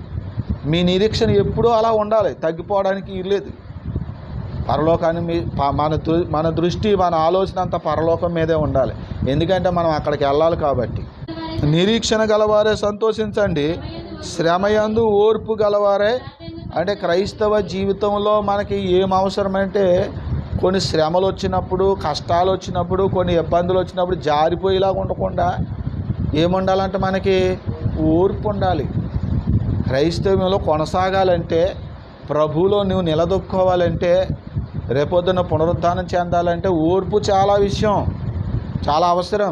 మీ నిరీక్షణ ఎప్పుడూ అలా ఉండాలి, తగ్గిపోవడానికి లేదు. పరలోకాన్ని మన దృష్టి, మన ఆలోచన అంతా పరలోకం మీదే ఉండాలి. ఎందుకంటే మనం అక్కడికి వెళ్ళాలి కాబట్టి. నిరీక్షణ గలవారే సంతోషించండి, శ్రమయందు ఓర్పు గలవారే. అంటే క్రైస్తవ జీవితంలో మనకి ఏం అవసరమంటే, కొన్ని శ్రమలు వచ్చినప్పుడు, కష్టాలు వచ్చినప్పుడు, కొన్ని ఇబ్బందులు వచ్చినప్పుడు జారిపోయేలాగా ఉండకుండా ఏముండాలంటే మనకి ఓర్పు ఉండాలి. క్రైస్తవంలో కొనసాగాలంటే, ప్రభువులో నువ్వు నిలదొక్కోవాలంటే, రేపొద్దున పునరుత్థానం చెందాలంటే ఓర్పు చాలా అవసరం.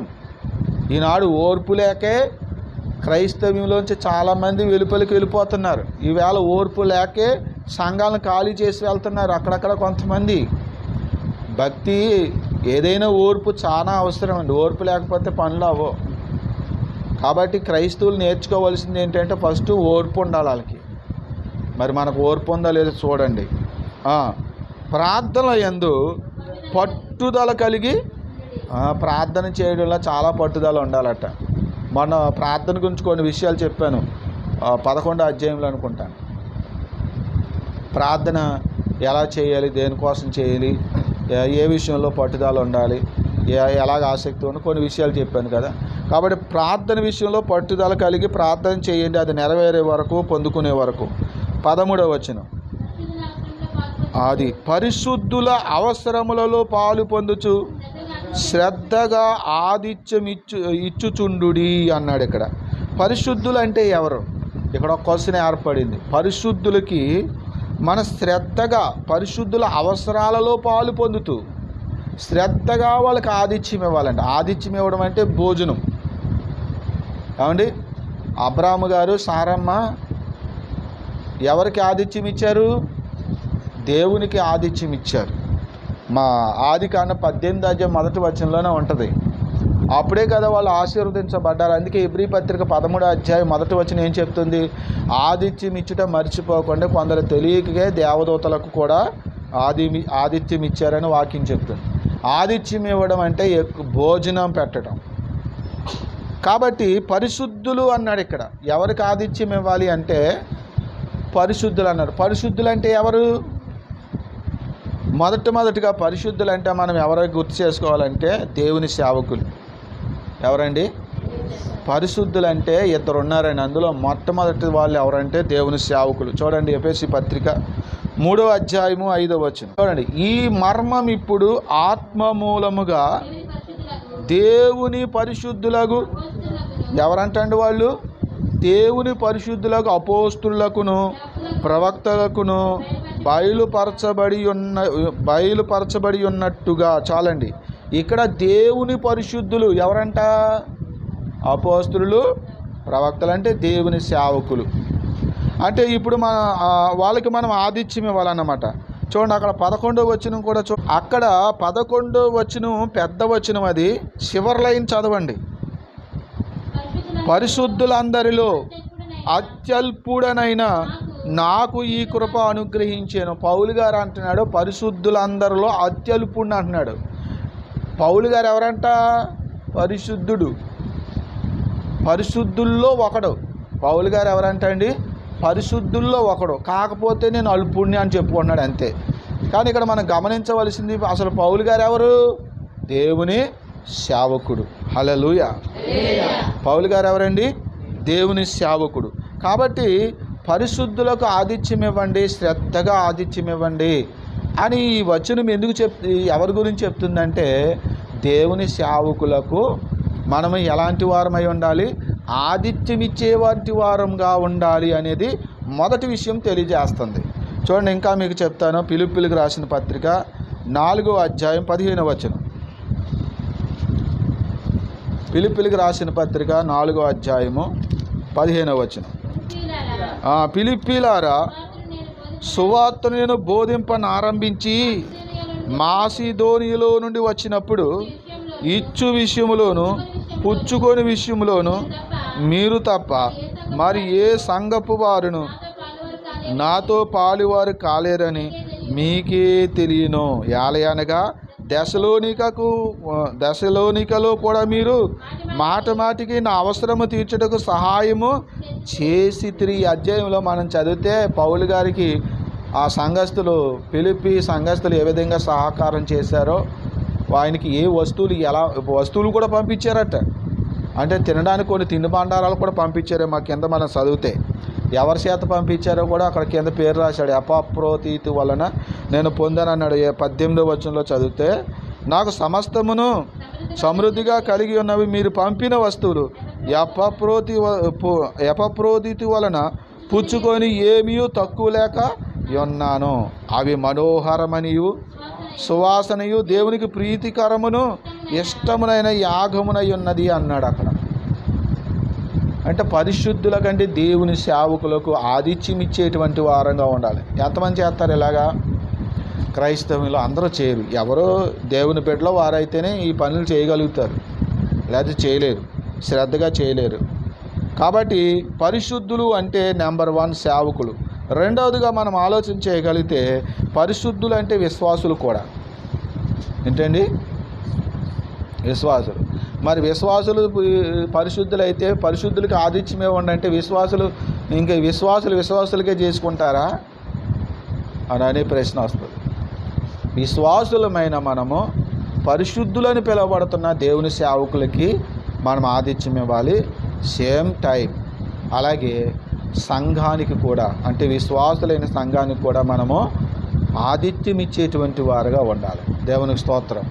ఈనాడు ఓర్పు లేకే క్రైస్తవ్యంలోంచి చాలామంది వెలుపలికి వెళ్ళిపోతున్నారు. ఈవేళ ఓర్పు లేకే సంఘాలను ఖాళీ చేసి వెళ్తున్నారు అక్కడక్కడ కొంతమంది. భక్తి ఏదైనా ఓర్పు చాలా అవసరం అండి. ఓర్పు లేకపోతే పనులు అవ్వవు. కాబట్టి క్రైస్తవులు నేర్చుకోవాల్సింది ఏంటంటే, ఫస్ట్ ఓర్పు ఉండాలి వాళ్ళకి. మరి మనకు ఓర్పు ఉందా లేదో చూడండి. ప్రార్థన యందు పట్టుదల కలిగి, ప్రార్థన చేయడంలో చాలా పట్టుదల ఉండాలట. మొన్న ప్రార్థన గురించి కొన్ని విషయాలు చెప్పాను, 11వ అధ్యాయంలో అనుకుంటాను. ప్రార్థన ఎలా చేయాలి, దేనికోసం చేయాలి, ఏ విషయంలో పట్టుదల ఉండాలి, ఎలాగ ఆసక్తి ఉండి కొన్ని విషయాలు చెప్పాను కదా. కాబట్టి ప్రార్థన విషయంలో పట్టుదల కలిగి ప్రార్థన చేయండి, అది నెరవేరే వరకు, పొందుకునే వరకు. 13వ వచనం, అది పరిశుద్ధుల అవసరములలో పాలు పొందుచు శ్రద్ధగా ఆతిథ్యం ఇచ్చుచుండుడి అన్నాడు. ఇక్కడ పరిశుద్ధులు అంటే ఎవరు? ఇక్కడ ఒక క్వశ్చన్ ఏర్పడింది. పరిశుద్ధులకి మన శ్రద్ధగా పరిశుద్ధుల అవసరాలలో పాలు పొందుతూ శ్రద్ధగా వాళ్ళకి ఆతిథ్యం ఇవ్వాలండి. ఆతిథ్యం ఇవ్వడం అంటే భోజనం. ఏమండి, అబ్రాము గారు, సారమ్మ ఎవరికి ఆతిథ్యం ఇచ్చారు? దేవునికి ఆతిథ్యం ఇచ్చారు. మా ఆదికాండం 18వ అధ్యాయం 1వ వచనంలోనే ఉంటుంది. అప్పుడే కదా వాళ్ళు ఆశీర్వదించబడ్డారు. అందుకే హెబ్రీ పత్రిక 13వ అధ్యాయం 1వ వచనం ఏం చెప్తుంది? ఆతిథ్యం ఇచ్చుట మర్చిపోకుండా కొందరు తెలియకే దేవదూతలకు కూడా ఆతిథ్యం ఇచ్చారని వాక్యం చెప్తుంది. ఆతిథ్యం ఇవ్వడం అంటే భోజనం పెట్టడం. కాబట్టి పరిశుద్ధులు అన్నాడు. ఇక్కడ ఎవరికి ఆతిథ్యం ఇవ్వాలి అంటే పరిశుద్ధులు అన్నాడు. పరిశుద్ధులు అంటే ఎవరు? మొదటిగా పరిశుద్ధులు అంటే మనం ఎవరికి గుర్తు చేసుకోవాలంటే దేవుని సేవకులు. ఎవరండి పరిశుద్ధులు అంటే? ఇద్దరు ఉన్నారండి. అందులో మొట్టమొదటి వాళ్ళు ఎవరంటే దేవుని సేవకులు. చూడండి ఎఫెసీ పత్రిక 3వ అధ్యాయము 5వ వచనం చూడండి. ఈ మర్మం ఇప్పుడు ఆత్మ మూలముగా దేవుని పరిశుద్ధులకు, ఎవరంటండి వాళ్ళు? దేవుని పరిశుద్ధులకు, అపోస్తులకును ప్రవక్తలకును బయలుపరచబడి ఉన్నట్టుగా. చాలండి. ఇక్కడ దేవుని పరిశుద్ధులు ఎవరంట? అపోస్తులు, ప్రవక్తలు అంటే దేవుని సేవకులు. అంటే ఇప్పుడు వాళ్ళకి మనం ఆతిథ్యం ఇవ్వాలన్నమాట. చూడండి అక్కడ 11వ వచనం కూడా అక్కడ 11వ వచనం పెద్ద వచనం, అది చివరి లైన్ చదవండి. పరిశుద్ధులందరిలో అత్యల్పుడనైన నాకు ఈ కృప అనుగ్రహించాను. పౌలు గారు అంటున్నాడు పరిశుద్ధులందరిలో అత్యల్పుడిని అంటున్నాడు. పౌలు గారు ఎవరంట? పరిశుద్ధుడు, పరిశుద్ధుల్లో ఒకడు. పౌలు గారు ఎవరంట అండి? పరిశుద్ధుల్లో ఒకడు. కాకపోతే నేను అల్పుణ్ణి అని చెప్పుకుంటున్నాడు అంతే. కానీ ఇక్కడ మనం గమనించవలసింది, అసలు పౌలు గారు ఎవరు? దేవుని సేవకుడు. హల్లెలూయా. పౌలు గారు ఎవరండి? దేవుని సేవకుడు. కాబట్టి పరిశుద్ధులకు ఆతిథ్యం ఇవ్వండి, శ్రద్ధగా ఆతిథ్యం ఇవ్వండి అని ఈ వచనం ఎందుకు ఎవరి గురించి చెప్తుందంటే, దేవుని సేవకులకు మనము ఎలాంటి వారమై ఉండాలి, ఆతిథ్యం ఇచ్చేవాటి వారంగా ఉండాలి అనేది మొదటి విషయం తెలియజేస్తుంది. చూడండి, ఇంకా మీకు చెప్తాను. ఫిలిప్పీలకు రాసిన పత్రిక 4వ అధ్యాయం 15వ వచనం. ఫిలిప్పీలకు రాసిన పత్రిక 4వ అధ్యాయము 15వ వచనం. ఫిలిప్పీలారా, సువార్తను నేను బోధింపనారంభించి మాసిదోనియలో నుండి వచ్చినప్పుడు ఇచ్చు విషయములోను పుచ్చుకొని విషయములోను మీరు తప్ప మరి ఏ సంఘపు వారును నాతో పాలువారు కాలేరని మీకే తెలియను. యాలయనగా దశలోనికలో కూడా మీరు మాటికి నా అవసరము తీర్చుటకు సహాయము చేసి తిరిగి అధ్యాయంలో మనం చదివితే పౌలు గారికి ఆ సంఘస్థులు, ఫిలిప్పీ సంఘస్థులు ఏ విధంగా సహకారం చేశారో, ఆయనకి ఏ వస్తువులు కూడా పంపించారట. అంటే తినడానికి కొన్ని తిండి బండారాలు కూడా పంపించారు. మా కింద మనం చదివితే ఎవరి చేత పంపించారో కూడా అక్కడ కింద పేరు రాశాడు. ఎపఫ్రోదితు వలన నేను పొందాను అన్నాడు. 18వ వచనంలో చదివితే, నాకు సమస్తమును సమృద్ధిగా కలిగి ఉన్నవి మీరు పంపిన వస్తువులు ఎపఫ్రోదితు వలన పుచ్చుకొని ఏమీ తక్కువ లేక ఉన్నాను. అవి మనోహరమనియు సువాసనయు దేవునికి ప్రీతికరమును ఇష్టమునైన యాగమునై ఉన్నది అన్నాడు అక్కడ. అంటే పరిశుద్ధుల కంటే దేవుని సేవకులకు ఆతిథ్యం ఇచ్చేటువంటి వారంగా ఉండాలి. ఎంతమంది చేస్తారు ఇలాగా? క్రైస్తవులు అందరూ చేయరు. ఎవరో దేవుని బిడ్డలో వారైతేనే ఈ పనులు చేయగలుగుతారు, లేకపోతే చేయలేరు, శ్రద్ధగా చేయలేరు. కాబట్టి పరిశుద్ధులు అంటే నెంబర్ 1 సేవకులు. రెండవదిగా మనం ఆలోచన చేయగలిగితే పరిశుద్ధులు అంటే విశ్వాసులు కూడా. ఏంటండి? విశ్వాసులు. మరి విశ్వాసులు పరిశుద్ధులైతే పరిశుద్ధులకి ఆతిథ్యం ఇవ్వండి అంటే విశ్వాసులకే చేసుకుంటారా అని అనే ప్రశ్న వస్తుంది. విశ్వాసులమైన మనము పరిశుద్ధులని పిలువబడుతున్న దేవుని సేవకులకి మనం ఆతిథ్యం ఇవ్వాలి. సేమ్ టైం అలాగే సంఘానికి కూడా, అంటే విశ్వాసులైన సంఘానికి కూడా మనము ఆతిథ్యం ఇచ్చేటువంటి వారుగా ఉండాలి. దేవునికి స్తోత్రం.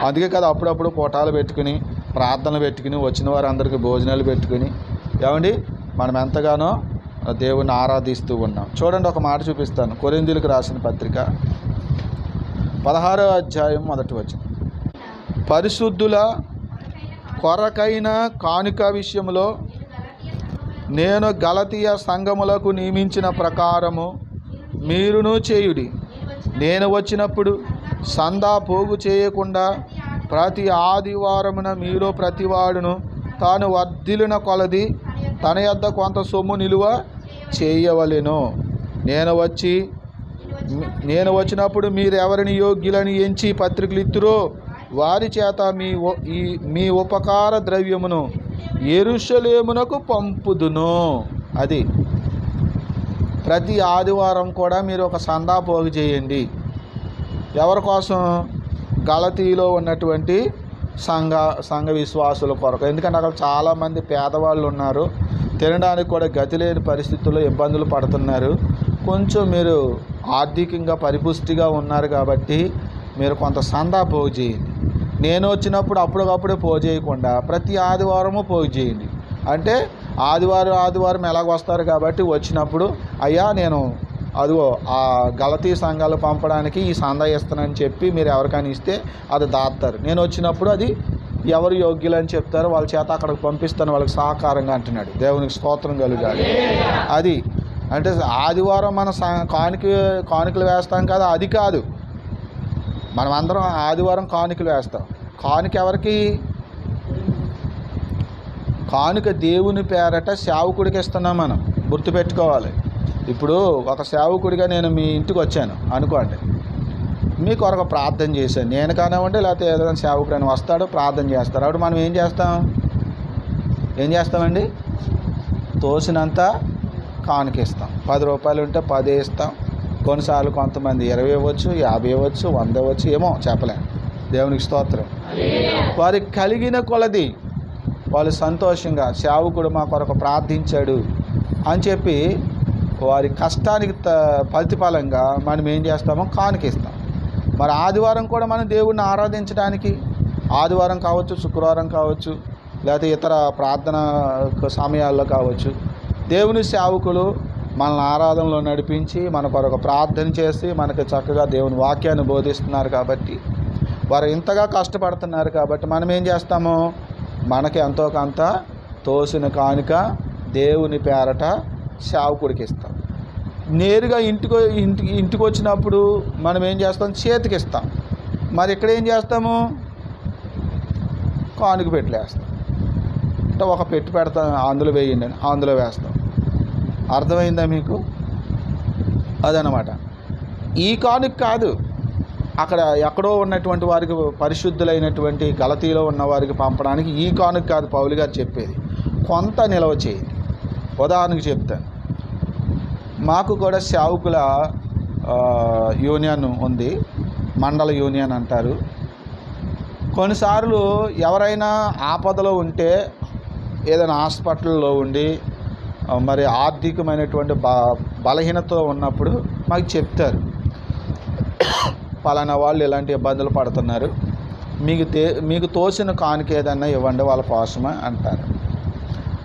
అందుకే కదా అప్పుడప్పుడు కోటాలు పెట్టుకుని, ప్రార్థనలు పెట్టుకుని, వచ్చిన వారందరికీ భోజనాలు పెట్టుకుని, ఏమండి మనం ఎంతగానో దేవుణ్ణి ఆరాధిస్తూ ఉన్నాం. చూడండి, ఒక మాట చూపిస్తాను. కొరింథీయులకు రాసిన పత్రిక 16వ అధ్యాయం 1వ వచనం. పరిశుద్ధుల కొరకైన కానుక విషయంలో నేను గలతీయ సంఘములకు నియమించిన ప్రకారము మీరును చేయుడి. నేను వచ్చినప్పుడు సందా పోగు చేయకుండా ప్రతి ఆదివారమున మీలో ప్రతివాడును తాను వర్ధిల్లిన కొలది తన యొద్ద కొంత సొమ్ము నిలువ చేయవలెను. నేను వచ్చినప్పుడు మీరు ఎవరిని యోగ్యులని ఎంచి పత్రికలు ఇత్తురో వారి చేత మీ ఉపకార ద్రవ్యమును యెరూషలేమునకు పంపుదును. అది ప్రతి ఆదివారం కూడా మీరు ఒక సందా పోగు చేయండి. ఎవరి కోసం? గలతీలో ఉన్నటువంటి సంఘ విశ్వాసుల కొరకు. ఎందుకంటే అక్కడ చాలామంది పేదవాళ్ళు ఉన్నారు, తినడానికి కూడా గతి లేని పరిస్థితుల్లో ఇబ్బందులు పడుతున్నారు. కొంచెం మీరు ఆర్థికంగా పరిపుష్టిగా ఉన్నారు కాబట్టి మీరు కొంత సందా పోగు చేయండి. నేను వచ్చినప్పుడు అప్పటికప్పుడే పోగు చేయకుండా ప్రతి ఆదివారము పోగు చేయండి. అంటే ఆదివారం ఎలాగొస్తారు కాబట్టి వచ్చినప్పుడు, అయ్యా నేను అదిగో ఆ గలతీ సంఘాలు పంపడానికి ఈ సందా ఇస్తానని చెప్పి మీరు ఎవరికైనా ఇస్తే అది దాస్తారు. నేను వచ్చినప్పుడు అది ఎవరు యోగ్యులని చెప్తారో వాళ్ళ చేత అక్కడికి పంపిస్తాను, వాళ్ళకి సహకారంగా అంటున్నాడు. దేవునికి స్తోత్రం కలుగాలి. అది అంటే ఆదివారం మన కానుకలు వేస్తాం కదా, అది కాదు. మనం అందరం ఆదివారం కానుకలు వేస్తాం. కానుక ఎవరికి? కానుక దేవుని పేరట సేవకుడికి ఇస్తున్నాం. మనం గుర్తుపెట్టుకోవాలి. ఇప్పుడు ఒక సేవకుడిగా నేను మీ ఇంటికి వచ్చాను అనుకోండి, మీ కొరకు ప్రార్థన చేశాను. నేను కానివ్వండి, లేకపోతే ఏదైనా సేవకుడు అని వస్తాడు, ప్రార్థన చేస్తాడు. అప్పుడు మనం ఏం చేస్తామండి? తోసినంత కానుక ఇస్తాం. 10 రూపాయలు ఉంటే 10 ఇస్తాం. కొన్నిసార్లు కొంతమంది 20 ఇవ్వచ్చు, 50 ఇవ్వచ్చు, 100 ఇవ్వచ్చు, ఏమో చెప్పలేము. దేవునికి స్తోత్రం. వారికి కలిగిన కొలది వాళ్ళు సంతోషంగా సేవకుడు మా కొరకు ప్రార్థించాడు అని చెప్పి వారి కష్టానికి ప్రతిఫలంగా మనం ఏం చేస్తామో కానుకిస్తాం. మరి ఆదివారం కూడా మనం దేవుడిని ఆరాధించడానికి, ఆదివారం కావచ్చు, శుక్రవారం కావచ్చు, లేకపోతే ఇతర ప్రార్థన సమయాల్లో కావచ్చు, దేవుని సేవకులు మనల్ని ఆరాధనలో నడిపించి మన కొరకు ప్రార్థన చేసి మనకు చక్కగా దేవుని వాక్యాన్ని బోధిస్తున్నారు కాబట్టి, వారు ఇంతగా కష్టపడుతున్నారు కాబట్టి మనం ఏం చేస్తాము, మనకి ఎంతో కొంత తోసిన కానుక దేవుని పేరట సేవకుడికి ఇస్తాం. నేరుగా ఇంటికి వచ్చినప్పుడు మనం ఏం చేస్తాం, చేతికి ఇస్తాం. మరి ఇక్కడ ఏం చేస్తాము, కానుక పెట్టలేస్తాం. అంటే ఒక పెడతాం, అందులో వేయండి అని అందులో వేస్తాం. అర్థమైందా మీకు? అదనమాట. ఈ కానుక కాదు, అక్కడ ఎక్కడో ఉన్నటువంటి వారికి, పరిశుద్ధులైనటువంటి గలతీలో ఉన్న వారికి పంపడానికి ఈ కానుక కాదు పౌలు గారు చెప్పేది. కొంత నిల్వ చేయండి. ఉదాహరణకు చెప్తాను. మాకు కూడా సేవకుల యూనియన్ ఉంది, మండల యూనియన్ అంటారు. కొన్నిసార్లు ఎవరైనా ఆపదలో ఉంటే, ఏదైనా హాస్పిటల్లో ఉండి మరి ఆర్థికమైనటువంటి బలహీనతతో ఉన్నప్పుడు మాకు చెప్తారు, పలానా వాళ్ళు ఇలాంటి ఇబ్బందులు పడుతున్నారు, మీకు తోసిన కానుక ఏదన్నా ఇవ్వండి వాళ్ళ కోసమే అంటారు.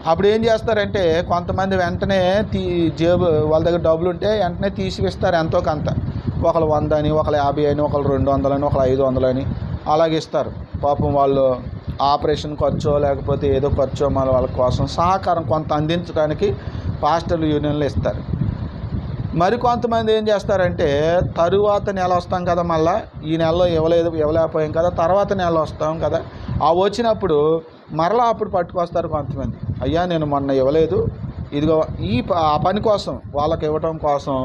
అప్పుడు ఏం చేస్తారంటే కొంతమంది వెంటనే జేబు వాళ్ళ దగ్గర డబ్బులు ఉంటే వెంటనే తీసిస్తారు, ఎంతో కొంత. ఒకళ్ళు 100 అని, ఒకళ్ళు 50 అని, ఒకళ్ళు 200 అని, ఒకళ్ళు 500 అని అలాగే ఇస్తారు. పాపం వాళ్ళు ఆపరేషన్ ఖర్చో లేకపోతే ఏదో ఖర్చో మన వాళ్ళ కోసం సహకారం కొంత అందించడానికి పాస్టర్లు యూనియన్లు ఇస్తారు. మరి కొంతమంది ఏం చేస్తారంటే, తరువాత నెల వస్తాం కదా, మళ్ళీ ఈ నెలలో ఇవ్వలేకపోయాం కదా, తర్వాత నెల వస్తాం కదా, ఆ వచ్చినప్పుడు మరలా అప్పుడు పట్టుకొస్తారు కొంతమంది. అయ్యా నేను మొన్న ఇవ్వలేదు, ఇదిగో ఆ పని కోసం వాళ్ళకి ఇవ్వటం కోసం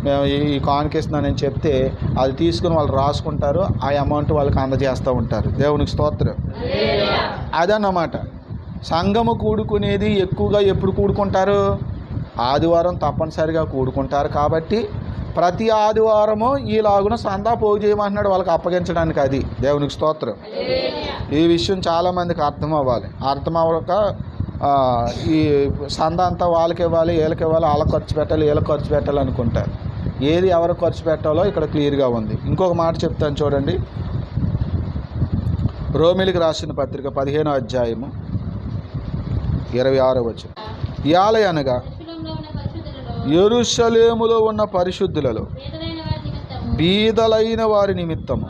మేము ఈ కానుకిస్తున్నానని చెప్తే అది తీసుకుని వాళ్ళు రాసుకుంటారు, ఆ అమౌంట్ వాళ్ళకి అందజేస్తూ ఉంటారు. దేవునికి స్తోత్రం. అదన్నమాట. సంఘము కూడుకునేది ఎక్కువగా ఎప్పుడు కూడుకుంటారు, ఆదివారం తప్పనిసరిగా కూడుకుంటారు. కాబట్టి ప్రతి ఆదివారము ఈలాగున సందా పోగు చేయమంటున్నాడు వాళ్ళకి అప్పగించడానికి. అది దేవునికి స్తోత్రం. ఈ విషయం చాలామందికి అర్థం అవ్వాలి. అర్థం అవ్వక ఈ సందా అంతా వాళ్ళకి ఇవ్వాలి, వీళ్ళకి ఇవ్వాలి, వాళ్ళకి ఖర్చు పెట్టాలి, వీళ్ళకి ఖర్చు పెట్టాలి అనుకుంటారు. ఏది ఎవరికి ఖర్చు పెట్టాలో ఇక్కడ క్లియర్గా ఉంది. ఇంకొక మాట చెప్తాను చూడండి. రోమిలికి రాసిన పత్రిక 15వ అధ్యాయము 26వ వచనం. యాలయనగా యెరూషలేములో ఉన్న పరిశుద్ధులలో బీదలైన వారి నిమిత్తము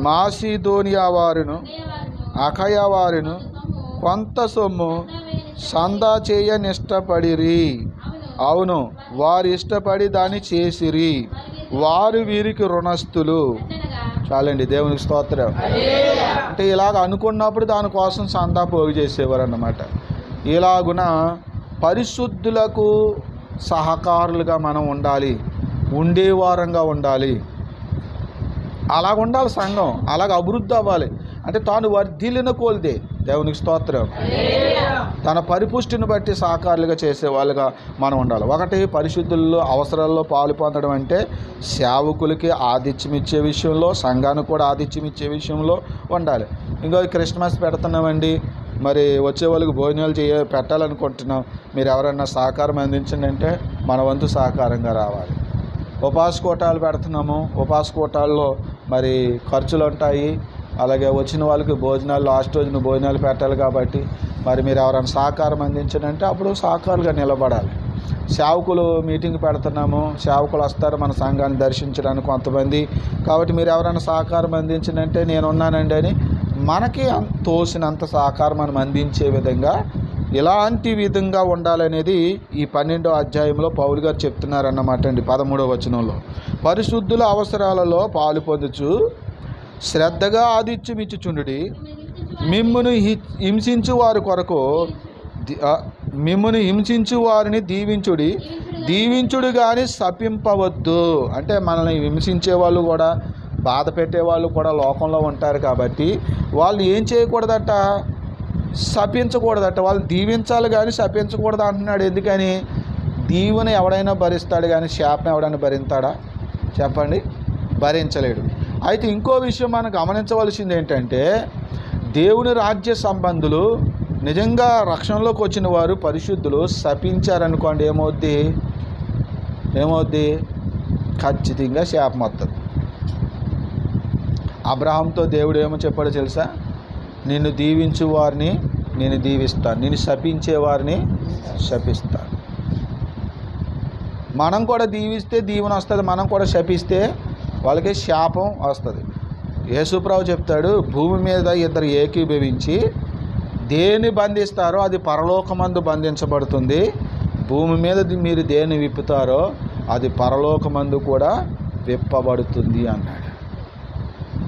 మాసిదోనియా వారును అఖయ వారును కొంత సొమ్ము సందా చేయనిష్టపడిరి. అవును, వారు ఇష్టపడి దాన్ని చేసిరి. వారు వీరికి రుణస్థులు. చాలండి, దేవునికి స్తోత్రం. అంటే ఇలాగ అనుకున్నప్పుడు దానికోసం సందా పోగు చేసేవారు అన్నమాట. ఇలాగున పరిశుద్ధులకు సహకారులుగా మనం ఉండాలి, ఉండేవారంగా ఉండాలి. అలాగ ఉండాలి సంఘం, అలాగ అభివృద్ధి అవ్వాలి. అంటే తాను వర్ధిల్లిన కోల్దే, దేవునికి స్తోత్రం, తన పరిపుష్టిని బట్టి సహకారులుగా చేసే వాళ్ళుగా మనం ఉండాలి. ఒకటి, పరిశుద్ధుల్లో అవసరాల్లో పాలు పొందడం అంటే సేవకులకి ఆతిథ్యం ఇచ్చే విషయంలో, సంఘానికి కూడా ఆతిథ్యం ఇచ్చే విషయంలో ఉండాలి. ఇంకో క్రిస్మస్ పెడుతున్నామండి, మరి వచ్చే వాళ్ళకి భోజనాలు పెట్టాలనుకుంటున్నాం, మీరు ఎవరన్నా సహకారం అందించండి అంటే మన వంతు సహకారంగా రావాలి. ఉపాస కూటాలు పెడుతున్నాము, ఉపాస కూటాల్లో మరి ఖర్చులు ఉంటాయి, అలాగే వచ్చిన వాళ్ళకి భోజనాలు లాస్ట్ రోజున భోజనాలు పెట్టాలి. కాబట్టి మరి మీరు ఎవరైనా సహకారం అందించండి అంటే అప్పుడు సహకారులుగా నిలబడాలి. సేవకులు మీటింగ్ పెడుతున్నాము, సేవకులు వస్తారు మన సంఘాన్ని దర్శించడానికి కొంతమంది, కాబట్టి మీరు ఎవరైనా సహకారం అందించండి అంటే నేను ఉన్నానండి అని మనకి తోసినంత సహకారం మనం అందించే విధంగా ఇలాంటి విధంగా ఉండాలనేది ఈ 12వ అధ్యాయంలో పౌలు గారు చెప్తున్నారన్నమాట అండి. 13వ వచనంలో, పరిశుద్ధుల అవసరాలలో పాలు పొందుచు శ్రద్ధగా ఆతిథ్యం ఇచ్చుచుండుడి, మిమ్మును హింసించు వారి కొరకు మిమ్మును హింసించు వారిని దీవించుడు కానీ శపింపవద్దు. అంటే మనల్ని హింసించే వాళ్ళు కూడా, బాధ పెట్టేవాళ్ళు కూడా లోకంలో ఉంటారు. కాబట్టి వాళ్ళు ఏం చేయకూడదట, శపించకూడదట. వాళ్ళు దీవించాలి కానీ శపించకూడదు అంటున్నాడు. ఎందుకని? దీవెన ఎవడైనా భరిస్తాడు కానీ శాపం ఎవడైనా భరిస్తాడా చెప్పండి? భరించలేడు. అయితే ఇంకో విషయం మనం గమనించవలసింది ఏంటంటే, దేవుని రాజ్య సంబంధులు నిజంగా రక్షణలోకి వచ్చిన వారు పరిశుద్ధులు శపించారనుకోండి, ఏమవుద్ది? ఖచ్చితంగా శాపం వస్తుంది. అబ్రహాంతో దేవుడు ఏమో చెప్పాడో తెలుసా? నిన్ను దీవించు వారిని నేను దీవిస్తాను, నిన్ను శపించే వారిని శపిస్తాను. మనం కూడా దీవిస్తే దీవెన వస్తుంది, మనం కూడా శపిస్తే వాళ్ళకి శాపం వస్తుంది. యేసుప్రభు చెప్తాడు, భూమి మీద ఇద్దరు ఏకీభవించి దేన్ని బంధిస్తారో అది పరలోకమందు బంధించబడుతుంది, భూమి మీద మీరు దేన్ని విప్పుతారో అది పరలోకమందు కూడా విప్పబడుతుంది అన్నాడు.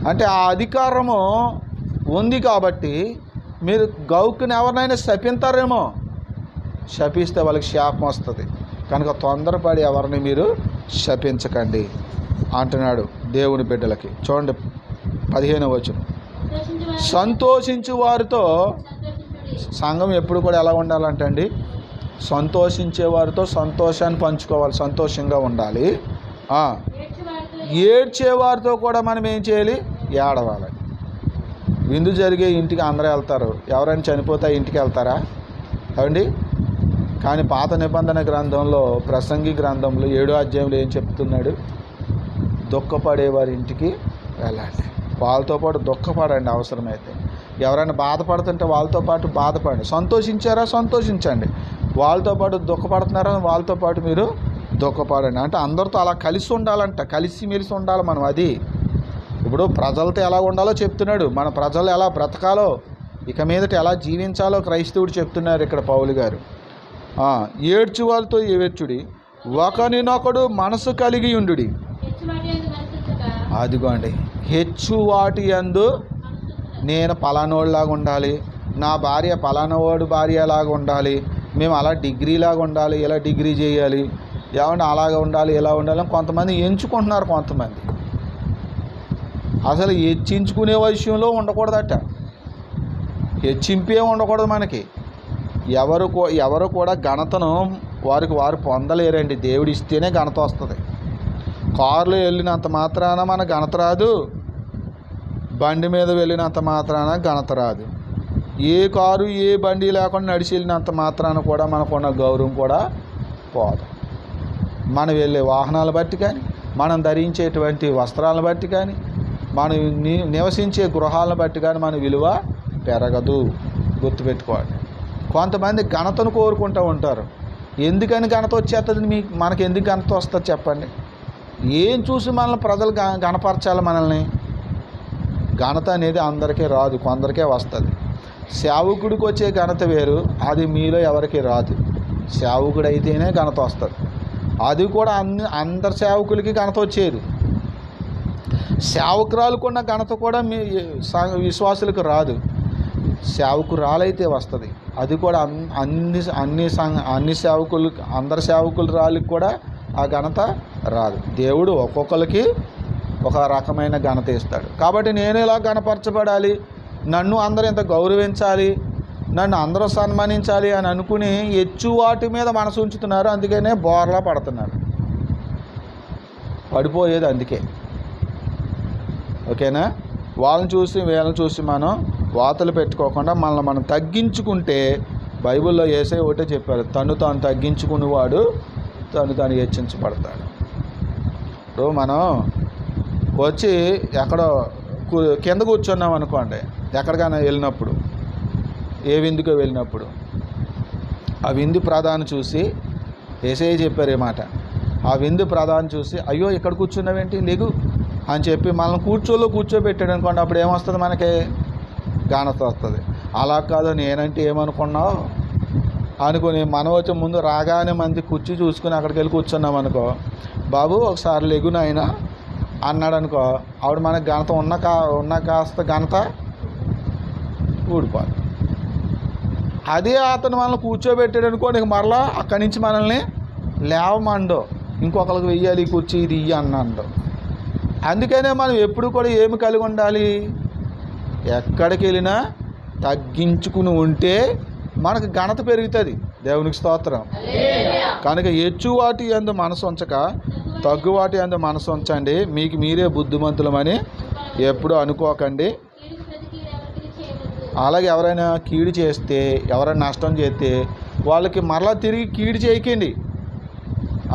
అంటే ఆ అధికారము ఉంది కాబట్టి మీరు గౌకుని ఎవరినైనా శపిస్తారేమో, శపిస్తే వాళ్ళకి శాపం వస్తుంది. కనుక తొందరపడి ఎవరిని మీరు శపించకండి అంటున్నాడు దేవుని బిడ్డలకి. చూడండి 15వ వచనం, సంతోషించు వారితో సంఘం ఎప్పుడు కూడా ఎలా ఉండాలంటే అండి, సంతోషించే వారితో సంతోషాన్ని పంచుకోవాలి, సంతోషంగా ఉండాలి. ఏడ్చేవారితో కూడా మనం ఏం చేయాలి? ఏడవాలి. విందు జరిగే ఇంటికి అందరూ వెళ్తారు, ఎవరైనా చనిపోతే ఇంటికి వెళ్తారా? అవండి. కానీ పాత నిబంధన గ్రంథంలో, ప్రసంగి గ్రంథంలో 7వ అధ్యాయంలో ఏం చెప్తున్నాడు? దుఃఖపడేవారి ఇంటికి వెళ్ళండి, వాళ్ళతో పాటు దుఃఖపడండి. అవసరమైతే ఎవరైనా బాధపడుతుంటే వాళ్ళతో పాటు బాధపడండి. సంతోషించారా? సంతోషించండి. వాళ్ళతో పాటు దుఃఖపడుతున్నారా? వాళ్ళతో పాటు మీరు దుఃఖపడండి. అంటే అందరితో అలా కలిసి ఉండాలంట, కలిసిమెలిసి ఉండాలి మనం. అది ఇప్పుడు ప్రజలతో ఎలా ఉండాలో చెప్తున్నాడు, మన ప్రజలు ఎలా బ్రతకాలో, ఇక మీదట ఎలా జీవించాలో క్రైస్తవుడు చెప్తున్నారు ఇక్కడ పౌలు గారు. ఏడ్చు వాళ్ళతో ఏడ్చుడి, ఒకరినొకడు మనసు కలిగి ఉండుడి. అదిగోండి, హెచ్చు వాటి యందు నేను పలానోడిలాగా ఉండాలి, నా భార్య పలానోడు భార్యలాగా ఉండాలి, మేము అలా డిగ్రీలాగా ఉండాలి, ఇలా డిగ్రీ చేయాలి, ఏమన్నా అలాగే ఉండాలి, ఇలా ఉండాలి. కొంతమంది ఎంచుకుంటున్నారు, కొంతమంది అసలు హెచ్చించుకునే విషయంలో ఉండకూడదట, హెచ్చింపే ఉండకూడదు మనకి. ఎవరు కూడా ఘనతను వారు పొందలేరండి. దేవుడు ఇస్తేనే ఘనత వస్తుంది. కారులో వెళ్ళినంత మాత్రాన మన ఘనత రాదు, బండి మీద వెళ్ళినంత మాత్రాన ఘనత రాదు. ఏ కారు ఏ బండి లేకుండా నడిచి వెళ్ళినంత మాత్రాన కూడా మనకున్న గౌరవం కూడా పోదు. మనం వెళ్ళే వాహనాలు బట్టి కానీ, మనం ధరించేటువంటి వస్త్రాలను బట్టి కానీ, మనం నివసించే గృహాలను బట్టి కానీ మన విలువ పెరగదు. గుర్తుపెట్టుకోండి. కొంతమంది ఘనతను కోరుకుంటూ ఉంటారు. ఎందుకని ఘనత వచ్చేస్తుంది? మనకి ఎందుకు ఘనత వస్తుంది చెప్పండి? ఏం చూసి మనల్ని ప్రజలు గణపరచాలి? మనల్ని ఘనత అనేది అందరికీ రాదు, కొందరికే వస్తుంది. సేవకుడికి వచ్చే ఘనత వేరు, అది మీలో ఎవరికి రాదు. సేవకుడు అయితేనే ఘనత వస్తుంది. అది కూడా అందరి సేవకులకి ఘనత వచ్చేది. సేవకురాలుకున్న ఘనత కూడా మీ విశ్వాసులకు రాదు, సేవకురాలైతే వస్తుంది. అది కూడా అన్ని సేవకులు, అందరి సేవకులు రాళ్ళకి కూడా ఆ ఘనత రాదు. దేవుడు ఒక్కొక్కరికి ఒక రకమైన ఘనత ఇస్తాడు. కాబట్టి నేను ఇలా ఘనపరచబడాలి, నన్ను అందరూ ఇంత గౌరవించాలి, నన్ను అందరూ సన్మానించాలి అని అనుకుని హెచ్చు వాటి మీద మనసు ఉంచుతున్నారు. అందుకనే బోర్లా పడుతున్నారు, పడిపోయేది అందుకే. ఓకేనా? వాళ్ళని చూసి వీళ్ళని చూసి మనం వాతలు పెట్టుకోకుండా మనల్ని మనం తగ్గించుకుంటే, బైబిల్లో యేసయ్య ఒకటే చెప్పారు, తను తాను తగ్గించుకునేవాడు తను తాను హెచ్చించబడతాడు. ఇప్పుడు మనం వచ్చి ఎక్కడో కింద కూర్చున్నాం అనుకోండి, ఎక్కడికైనా వెళ్ళినప్పుడు, ఏ విందుకో వెళ్ళినప్పుడు, ఆ విందు ప్రధాని చూసి యేసయ్య చెప్పారు ఈ మాట, ఆ విందు ప్రధాని చూసి అయ్యో ఇక్కడ కూర్చున్నావేంటి, లేగు అని చెప్పి మనల్ని కూర్చోబెట్టాడు అనుకోండి, అప్పుడు ఏమొస్తుంది? మనకి ఘనత వస్తుంది. అలా కాదు, నేనంటే ఏమనుకున్నావు అనుకుని మనం వచ్చి ముందు రాగానే మంది కుర్చీ చూసుకుని అక్కడికి వెళ్ళి కూర్చున్నాం అనుకో, బాబు ఒకసారి లెగు నాయనా అన్నాడు అనుకో, ఆవిడ మనకు ఘనత ఉన్న కాస్త ఘనత ఊడిపోదు. అదే అతను మనల్ని కూర్చోబెట్టాడు అనుకో, నీకు మరలా అక్కడి నుంచి మనల్ని లేవమండో, ఇంకొకరికి వెయ్యాలి కుర్చీ ఇది ఇయ్యి అన్నాడు. అందుకనే మనం ఎప్పుడు కూడా ఏమి కలిగి ఉండాలి? ఎక్కడికి వెళ్ళినా తగ్గించుకుని ఉంటే మనకు ఘనత పెరుగుతుంది. దేవునికి స్తోత్రం. కనుక హెచ్చు వాటి యందు మనసు ఉంచక తగ్గువాటి అందు మనసు ఉంచండి, మీకు మీరే బుద్ధిమంతులమని ఎప్పుడు అనుకోకండి. అలాగే ఎవరైనా కీడు చేస్తే, ఎవరైనా నష్టం చేస్తే వాళ్ళకి మరలా తిరిగి కీడు చేయకండి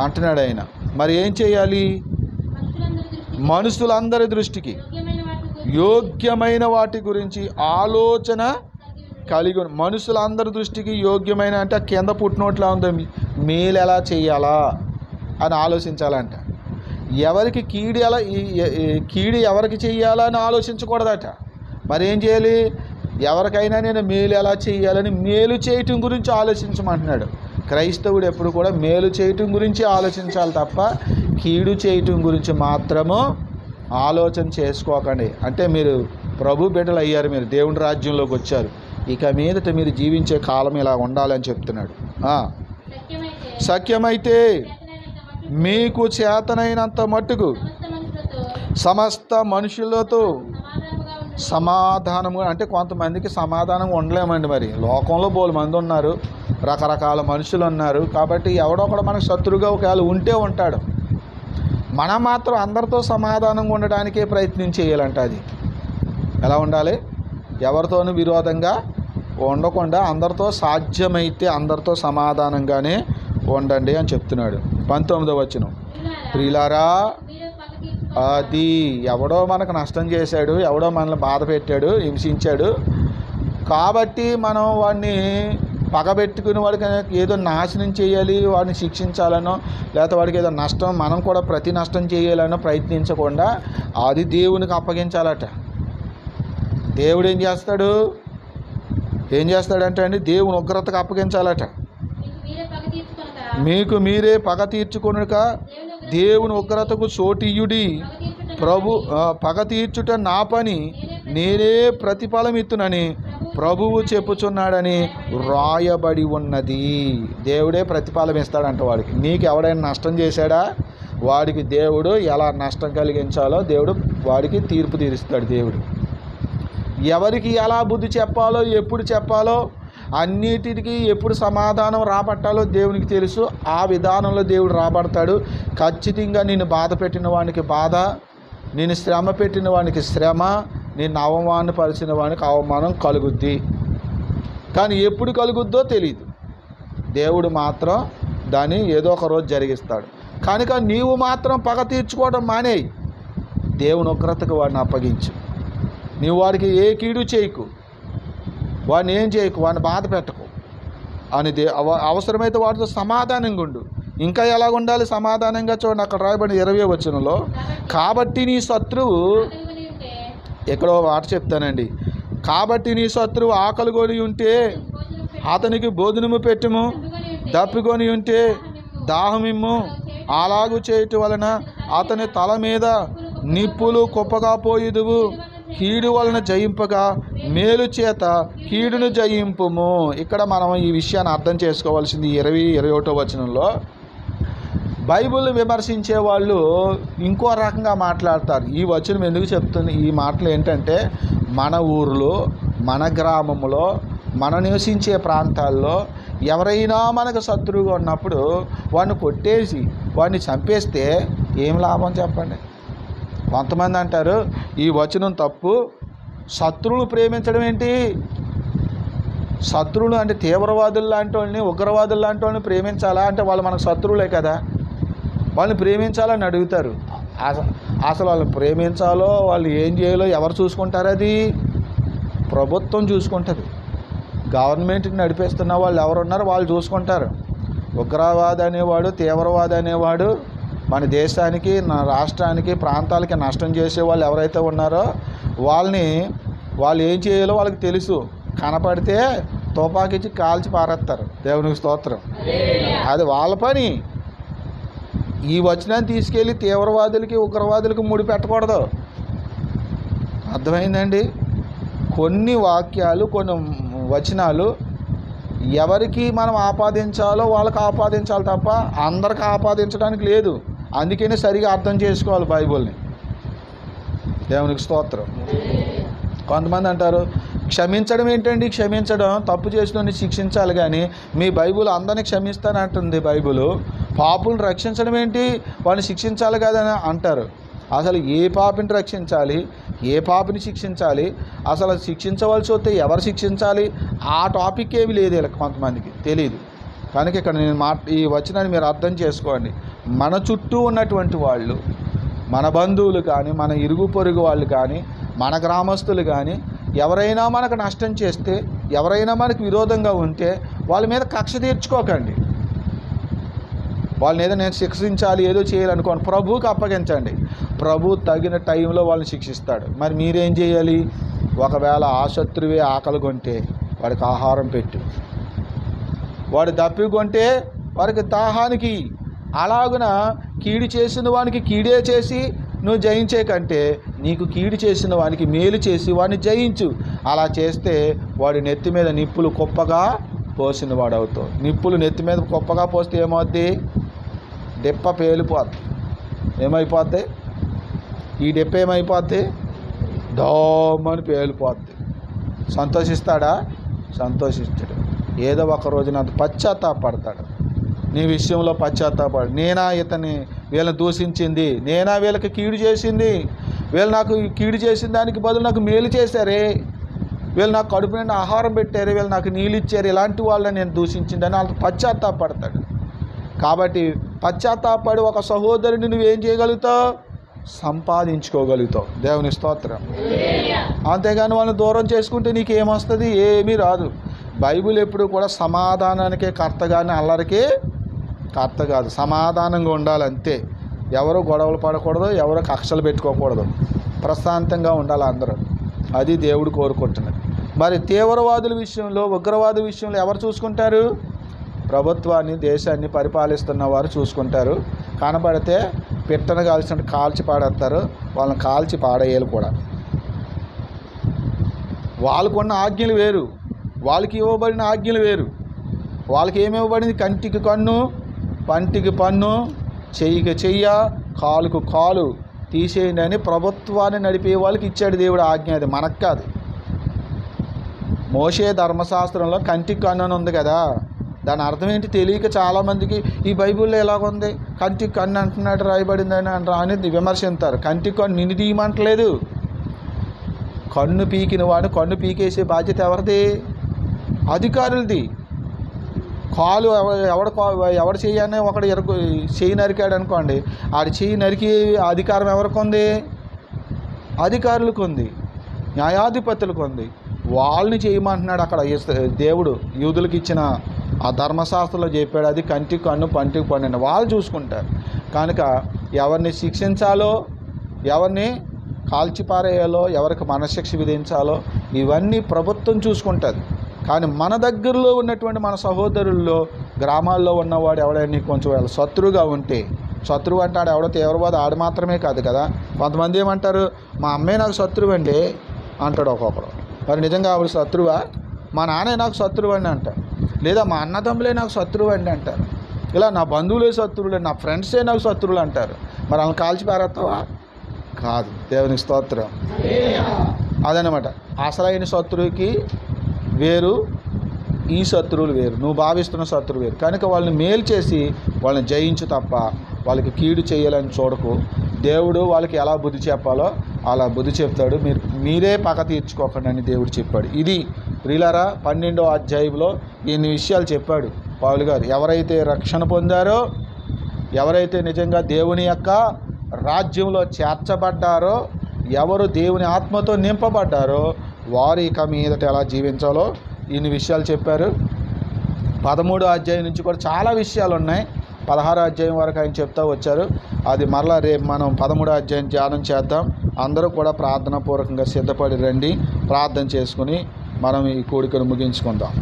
అంటున్నాడు ఆయన. మరి ఏం చేయాలి? మనుషులందరి దృష్టికి యోగ్యమైన వాటి గురించి ఆలోచన కలిగి, మనుషులందరి దృష్టికి యోగ్యమైన అంటే కింద పుట్టినోట్లా ఉందో మేలు ఎలా చేయాలా అని ఆలోచించాలంట. ఎవరికి కీడు ఎవరికి చెయ్యాలా అని ఆలోచించకూడదట. మరి ఏం చేయాలి? ఎవరికైనా నేను మేలు ఎలా చేయాలని మేలు చేయటం గురించి ఆలోచించమంటున్నాడు. క్రైస్తవుడు ఎప్పుడు కూడా మేలు చేయటం గురించి ఆలోచించాలి తప్ప కీడు చేయటం గురించి మాత్రము ఆలోచన చేసుకోకండి. అంటే మీరు ప్రభు బిడ్డలు అయ్యారు, మీరు దేవుని రాజ్యంలోకి వచ్చారు, ఇక మీదట మీరు జీవించే కాలం ఇలా ఉండాలని చెప్తున్నాడు. సఖ్యమైతే మీకు చేతనైనంత మట్టుకు సమస్త మనుషులతో సమాధానము, అంటే కొంతమందికి సమాధానంగా ఉండలేమండి. మరి లోకంలో బోలు మంది ఉన్నారు, రకరకాల మనుషులు ఉన్నారు. కాబట్టి ఎవడో కూడా మనకు శత్రువుగా ఒకవేళ ఉంటే ఉంటాడు. మనం మాత్రం అందరితో సమాధానంగా ఉండడానికే ప్రయత్నం చేయాలంట. అది ఎలా ఉండాలి? ఎవరితోనూ విరోధంగా ఉండకుండా అందరితో సాధ్యమైతే అందరితో సమాధానంగానే ఉండండి అని చెప్తున్నాడు. 19వ వచనం, ప్రియులారా, అది ఎవడో మనకు నష్టం చేశాడు, ఎవడో మనల్ని బాధ పెట్టాడు, హింసించాడు కాబట్టి మనం వాడిని పగబెట్టుకుని వాడికి ఏదో నాశనం చేయాలి, వాడిని శిక్షించాలనో, లేకపోతే వాడికి ఏదో నష్టం, మనం కూడా ప్రతి నష్టం చేయాలనో ప్రయత్నించకుండా అది దేవునికి అప్పగించాలట. దేవుడు ఏం చేస్తాడంటే అండి, దేవుని ఉగ్రతకు అప్పగించాలట. మీకు మీరే పగ తీర్చుకొనుక దేవుని ఉగ్రతకు చోటియుడి, పగ తీర్చుట నా పని, నేనే ప్రతిఫలం ఇత్తునని ప్రభువు చెప్పుచున్నాడని రాయబడి ఉన్నది. దేవుడే ప్రతిఫలం ఇస్తాడంట వాడికి. నీకు ఎవడైనా నష్టం చేశాడా, వాడికి దేవుడు ఎలా నష్టం కలిగించాలో దేవుడు వాడికి తీర్పు తీరుస్తాడు. దేవుడు ఎవరికి ఎలా బుద్ధి చెప్పాలో, ఎప్పుడు చెప్పాలో, అన్నిటికీ ఎప్పుడు సమాధానం రాబట్టాలో దేవునికి తెలుసు. ఆ విధానంలో దేవుడు రాబడతాడు. ఖచ్చితంగా నిన్ను బాధ పెట్టిన వానికి బాధ, నేను శ్రమ పెట్టిన వానికి శ్రమ, నిన్ను అవమానపరిచిన వానికి అవమానం కలుగుద్ది. కానీ ఎప్పుడు కలుగుద్దో తెలియదు. దేవుడు మాత్రం దాన్ని ఏదో ఒక రోజు జరిగిస్తాడు. కనుక నీవు మాత్రం పగ తీర్చుకోవడం మానేయి, దేవుని ఉగ్రతకు వాడిని అప్పగించు. నీవు వాడికి ఏ కీడు చేయకు, వాడిని ఏం చేయకు, వాడిని బాధ పెట్టకు అని అవసరమైతే వాడితో సమాధానంగా ఉండు. ఇంకా ఎలాగ ఉండాలి సమాధానంగా? చూడండి, అక్కడ రాయబడిన 20వ వచనంలో, కాబట్టి నీ శత్రువు, ఎక్కడో మాట చెప్తానండి, కాబట్టి నీ శత్రువు ఆకలిగొని ఉంటే అతనికి భోజనము పెట్టుము, దప్పికొని ఉంటే దాహమిమ్ము. అలాగు చేయటం వలన అతని తల మీద నిప్పులు కుప్పగా పోయిదువు. కీడు వలన జయింపగా మేలు చేత కీడును జయింపుము. ఇక్కడ మనం ఈ విషయాన్ని అర్థం చేసుకోవాల్సింది 20-21వ వచనంలో. బైబిల్ విమర్శించే వాళ్ళు ఇంకో రకంగా మాట్లాడతారు. ఈ వచనం ఎందుకు చెప్తుంది? ఈ మాటలు ఏంటంటే, మన ఊరిలో, మన గ్రామంలో, మన నివసించే ప్రాంతాల్లో ఎవరైనా మనకు శత్రువుగా ఉన్నప్పుడు వాడిని కొట్టేసి వాడిని చంపేస్తే ఏం లాభం చెప్పండి? కొంతమంది అంటారు ఈ వచనం తప్పు, శత్రువులు ప్రేమించడం ఏంటి? శత్రువులు అంటే తీవ్రవాదులు లాంటి వాళ్ళని, ఉగ్రవాదులు లాంటి వాళ్ళని ప్రేమించాలా? అంటే వాళ్ళు మనకు శత్రువులే కదా, వాళ్ళని ప్రేమించాలని అడుగుతారు. అసలు వాళ్ళని ప్రేమించాలో వాళ్ళు ఏం చేయాలో ఎవరు చూసుకుంటారు? అది ప్రభుత్వం చూసుకుంటుంది. గవర్నమెంట్ని నడిపేస్తున్న వాళ్ళు ఎవరున్నారో వాళ్ళు చూసుకుంటారు. ఉగ్రవాది అనేవాడు, తీవ్రవాది అనేవాడు మన దేశానికి, నా రాష్ట్రానికి, ప్రాంతాలకి నష్టం చేసే వాళ్ళు ఎవరైతే ఉన్నారో వాళ్ళు ఏం చేయాలో వాళ్ళకి తెలుసు. కనపడితే తుపాకిచ్చి కాల్చి పారేస్తారు. దేవునికి స్తోత్రం. అది వాళ్ళ పని. ఈ వచనాన్ని తీసుకెళ్ళి తీవ్రవాదులకి, ఉగ్రవాదులకి ముడి పెట్టకూడదు. అర్థమైందండి? కొన్ని వాక్యాలు, కొన్ని వచనాలు ఎవరికి మనం ఆపాదించాలో వాళ్ళకి ఆపాదించాలి తప్ప అందరికి ఆపాదించడానికి లేదు. అందుకనే సరిగా అర్థం చేసుకోవాలి బైబిల్ని. దేవునికి స్తోత్రం. కొంతమంది అంటారు క్షమించడం ఏంటండి? క్షమించడం, తప్పు చేసిన శిక్షించాలి కానీ మీ బైబుల్ అందరినీ క్షమిస్తానంటుంది బైబుల్. పాపులను రక్షించడం ఏంటి? వాళ్ళని శిక్షించాలి కదని అంటారు. అసలు ఏ పాపిని రక్షించాలి, ఏ పాపిని శిక్షించాలి, అసలు శిక్షించవలసి వస్తే ఎవరు శిక్షించాలి, ఆ టాపిక్ ఏమి లేదు ఇలా కొంతమందికి తెలియదు. కనుక ఇక్కడ నేను ఈ వచనాన్ని మీరు అర్థం చేసుకోండి. మన చుట్టూ ఉన్నటువంటి వాళ్ళు, మన బంధువులు కానీ, మన ఇరుగు పొరుగు వాళ్ళు కానీ, మన గ్రామస్తులు కానీ ఎవరైనా మనకు నష్టం చేస్తే, ఎవరైనా మనకు విరోధంగా ఉంటే వాళ్ళ మీద కక్ష తీర్చుకోకండి. వాళ్ళని ఏదో నేను శిక్షించాలి, ఏదో చేయాలనుకోండి, ప్రభువుకి అప్పగించండి. ప్రభు తగిన టైంలో వాళ్ళని శిక్షిస్తాడు. మరి మీరేం చేయాలి? ఒకవేళ ఆ శత్రువే ఆకలి కొంటే వాడికి ఆహారం పెట్టు, వాడు దప్పి కొంటే వాడికి దాహానికి. అలాగున కీడు చేసిన వానికి కీడే చేసి నువ్వు జయించే కంటే నీకు కీడు చేసిన వానికి మేలు చేసి వాడిని జయించు. అలా చేస్తే వాడి నెత్తి మీద నిప్పులు కుప్పగా పోసిన వాడు అవుతావు. నిప్పులు నెత్తి మీద కుప్పగా పోస్తే ఏమవుద్ది? డెప్ప పేలిపోద్ది. ఏమైపోద్ది? ఈ డెప్ప ఏమైపోద్ది? దోమని పేలిపోద్ది. సంతోషిస్తాడా? సంతోషించడు. ఏదో ఒక రోజున పశ్చాత్తాపడతాడు. నీ విషయంలో పశ్చాత్తాపడు. నేనా ఇతన్ని వీళ్ళని దూషించింది, నేనా వీళ్ళకి కీడు చేసింది, వీళ్ళు నాకు కీడు చేసిన దానికి బదులు నాకు మేలు చేశారే, వీళ్ళు నాకు కడుపు నిండా ఆహారం పెట్టారు, వీళ్ళు నాకు నీళ్ళు ఇచ్చారు, ఇలాంటి వాళ్ళని నేను దూషించిందని అంత పశ్చాత్తాపడతాడు. కాబట్టి పశ్చాత్తాపడి ఒక సహోదరుని నువ్వేం చేయగలుగుతావు? సంపాదించుకోగలుగుతావు. దేవుని స్తోత్రం. అంతేగాని వాళ్ళని దూరం చేసుకుంటే నీకేమొస్తుంది? ఏమీ రాదు. బైబిల్ ఎప్పుడు కూడా సమాధానానికే కర్త కానీ అల్లరికే కర్త కాదు. సమాధానంగా ఉండాలి అంతే. ఎవరు గొడవలు పడకూడదు, ఎవరు కక్షలు పెట్టుకోకూడదు, ప్రశాంతంగా ఉండాలి అందరూ. అది దేవుడు కోరుకుంటున్నది. మరి తీవ్రవాదుల విషయంలో, ఉగ్రవాద విషయంలో ఎవరు చూసుకుంటారు? ప్రభుత్వాన్ని, దేశాన్ని పరిపాలిస్తున్న వారు చూసుకుంటారు. కనబడితే పిట్టను కాల్చినట్టు కాల్చి పాడేస్తారు. వాళ్ళని కాల్చి పాడేయాలి కూడా. వాళ్ళకున్న ఆజ్ఞలు వేరు, వాళ్ళకి ఇవ్వబడిన ఆజ్ఞలు వేరు. వాళ్ళకి ఏమి ఇవ్వబడింది? కంటికి కన్ను, పంటికి పన్ను, చెయ్యికి చెయ్య, కాలుకు కాలు తీసేయండి అని ప్రభుత్వాన్ని నడిపే వాళ్ళకి ఇచ్చాడు దేవుడు ఆజ్ఞ. అది మనకు కాదు. మోషే ధర్మశాస్త్రంలో కంటికి కన్ను అని ఉంది కదా, దాని అర్థం ఏంటి తెలియక చాలామందికి ఈ బైబిల్లో ఎలాగుంది, కంటికి కన్ను అంటున్నాడు రాయబడిందని అని విమర్శిస్తారు. కంటికి కన్ను నిన్ను తీయమంటలేదు. కన్ను పీకిన వాడు కన్ను పీకేసే బాధ్యత ఎవరిది? అధికారులది. కాలు ఎవడు చెయ్యని ఒకడు చెయ్యి నరికాడు అనుకోండి, ఆడి చెయ్యి నరికి అధికారం ఎవరికి ఉంది? అధికారులకు ఉంది, న్యాయాధిపతులకు ఉంది. వాళ్ళని చేయమంటున్నాడు అక్కడ దేవుడు. యూదులకు ఇచ్చిన ఆ ధర్మశాస్త్రంలో చెప్పాడు, అది కంటికి కన్ను పంటికి పన్ను వాళ్ళు చూసుకుంటారు. కనుక ఎవరిని శిక్షించాలో, ఎవరిని కాల్చిపారేయాలో, ఎవరికి మనశిక్ష విధించాలో ఇవన్నీ ప్రభుత్వం చూసుకుంటుంది. కానీ మన దగ్గరలో ఉన్నటువంటి మన సహోదరుల్లో, గ్రామాల్లో ఉన్నవాడు ఎవడైనా కొంచెం శత్రువుగా ఉంటే, శత్రువు అంటే ఆడు ఎవడో తీవ్రవాద ఆడు మాత్రమే కాదు కదా. కొంతమంది ఏమంటారు, మా అమ్మే నాకు శత్రువు అండి అంటాడు ఒక్కొక్కడు. మరి నిజంగా ఆవిడ శత్రువా? మా నాన్నే నాకు శత్రువు అండి అంటారు. లేదా మా అన్నదమ్ములే నాకు శత్రువు అండి అంటారు. ఇలా నా బంధువులే శత్రువులే, నా ఫ్రెండ్సే నాకు శత్రువులు అంటారు. మరి వాళ్ళని కాల్చి పారేస్తావా? కాదు. దేవునికి స్తోత్రం. అదనమాట. అసలైన శత్రువుకి వేరు, ఈ శత్రువులు వేరు, నువ్వు భావిస్తున్న శత్రువు వేరు. కనుక వాళ్ళని మేలు చేసి వాళ్ళని జయించు తప్ప వాళ్ళకి కీడు చేయాలని చూడకు. దేవుడు వాళ్ళకి ఎలా బుద్ధి చెప్పాలో అలా బుద్ధి చెప్తాడు. మీరే పగ తీర్చుకోకండి అని దేవుడు చెప్పాడు. ఇది ప్రియులారా 12వ అధ్యాయంలో ఇన్ని విషయాలు చెప్పాడు పౌలు గారు. ఎవరైతే రక్షణ పొందారో, ఎవరైతే నిజంగా దేవుని యొక్క రాజ్యంలో చేర్చబడ్డారో, ఎవరు దేవుని ఆత్మతో నింపబడ్డారో వారు ఇక మీదట ఎలా జీవించాలో ఇన్ని విషయాలు చెప్పారు. 13వ అధ్యాయం నుంచి కూడా చాలా విషయాలు ఉన్నాయి. 16వ అధ్యాయం వరకు ఆయన చెప్తూ వచ్చారు. అది మరలా రేపు మనం 13వ అధ్యాయం ధ్యానం చేద్దాం. అందరూ కూడా ప్రార్థనాపూర్వకంగా సిద్ధపడి రండి. ప్రార్థన చేసుకుని మనం ఈ కూడికను ముగించుకుందాం.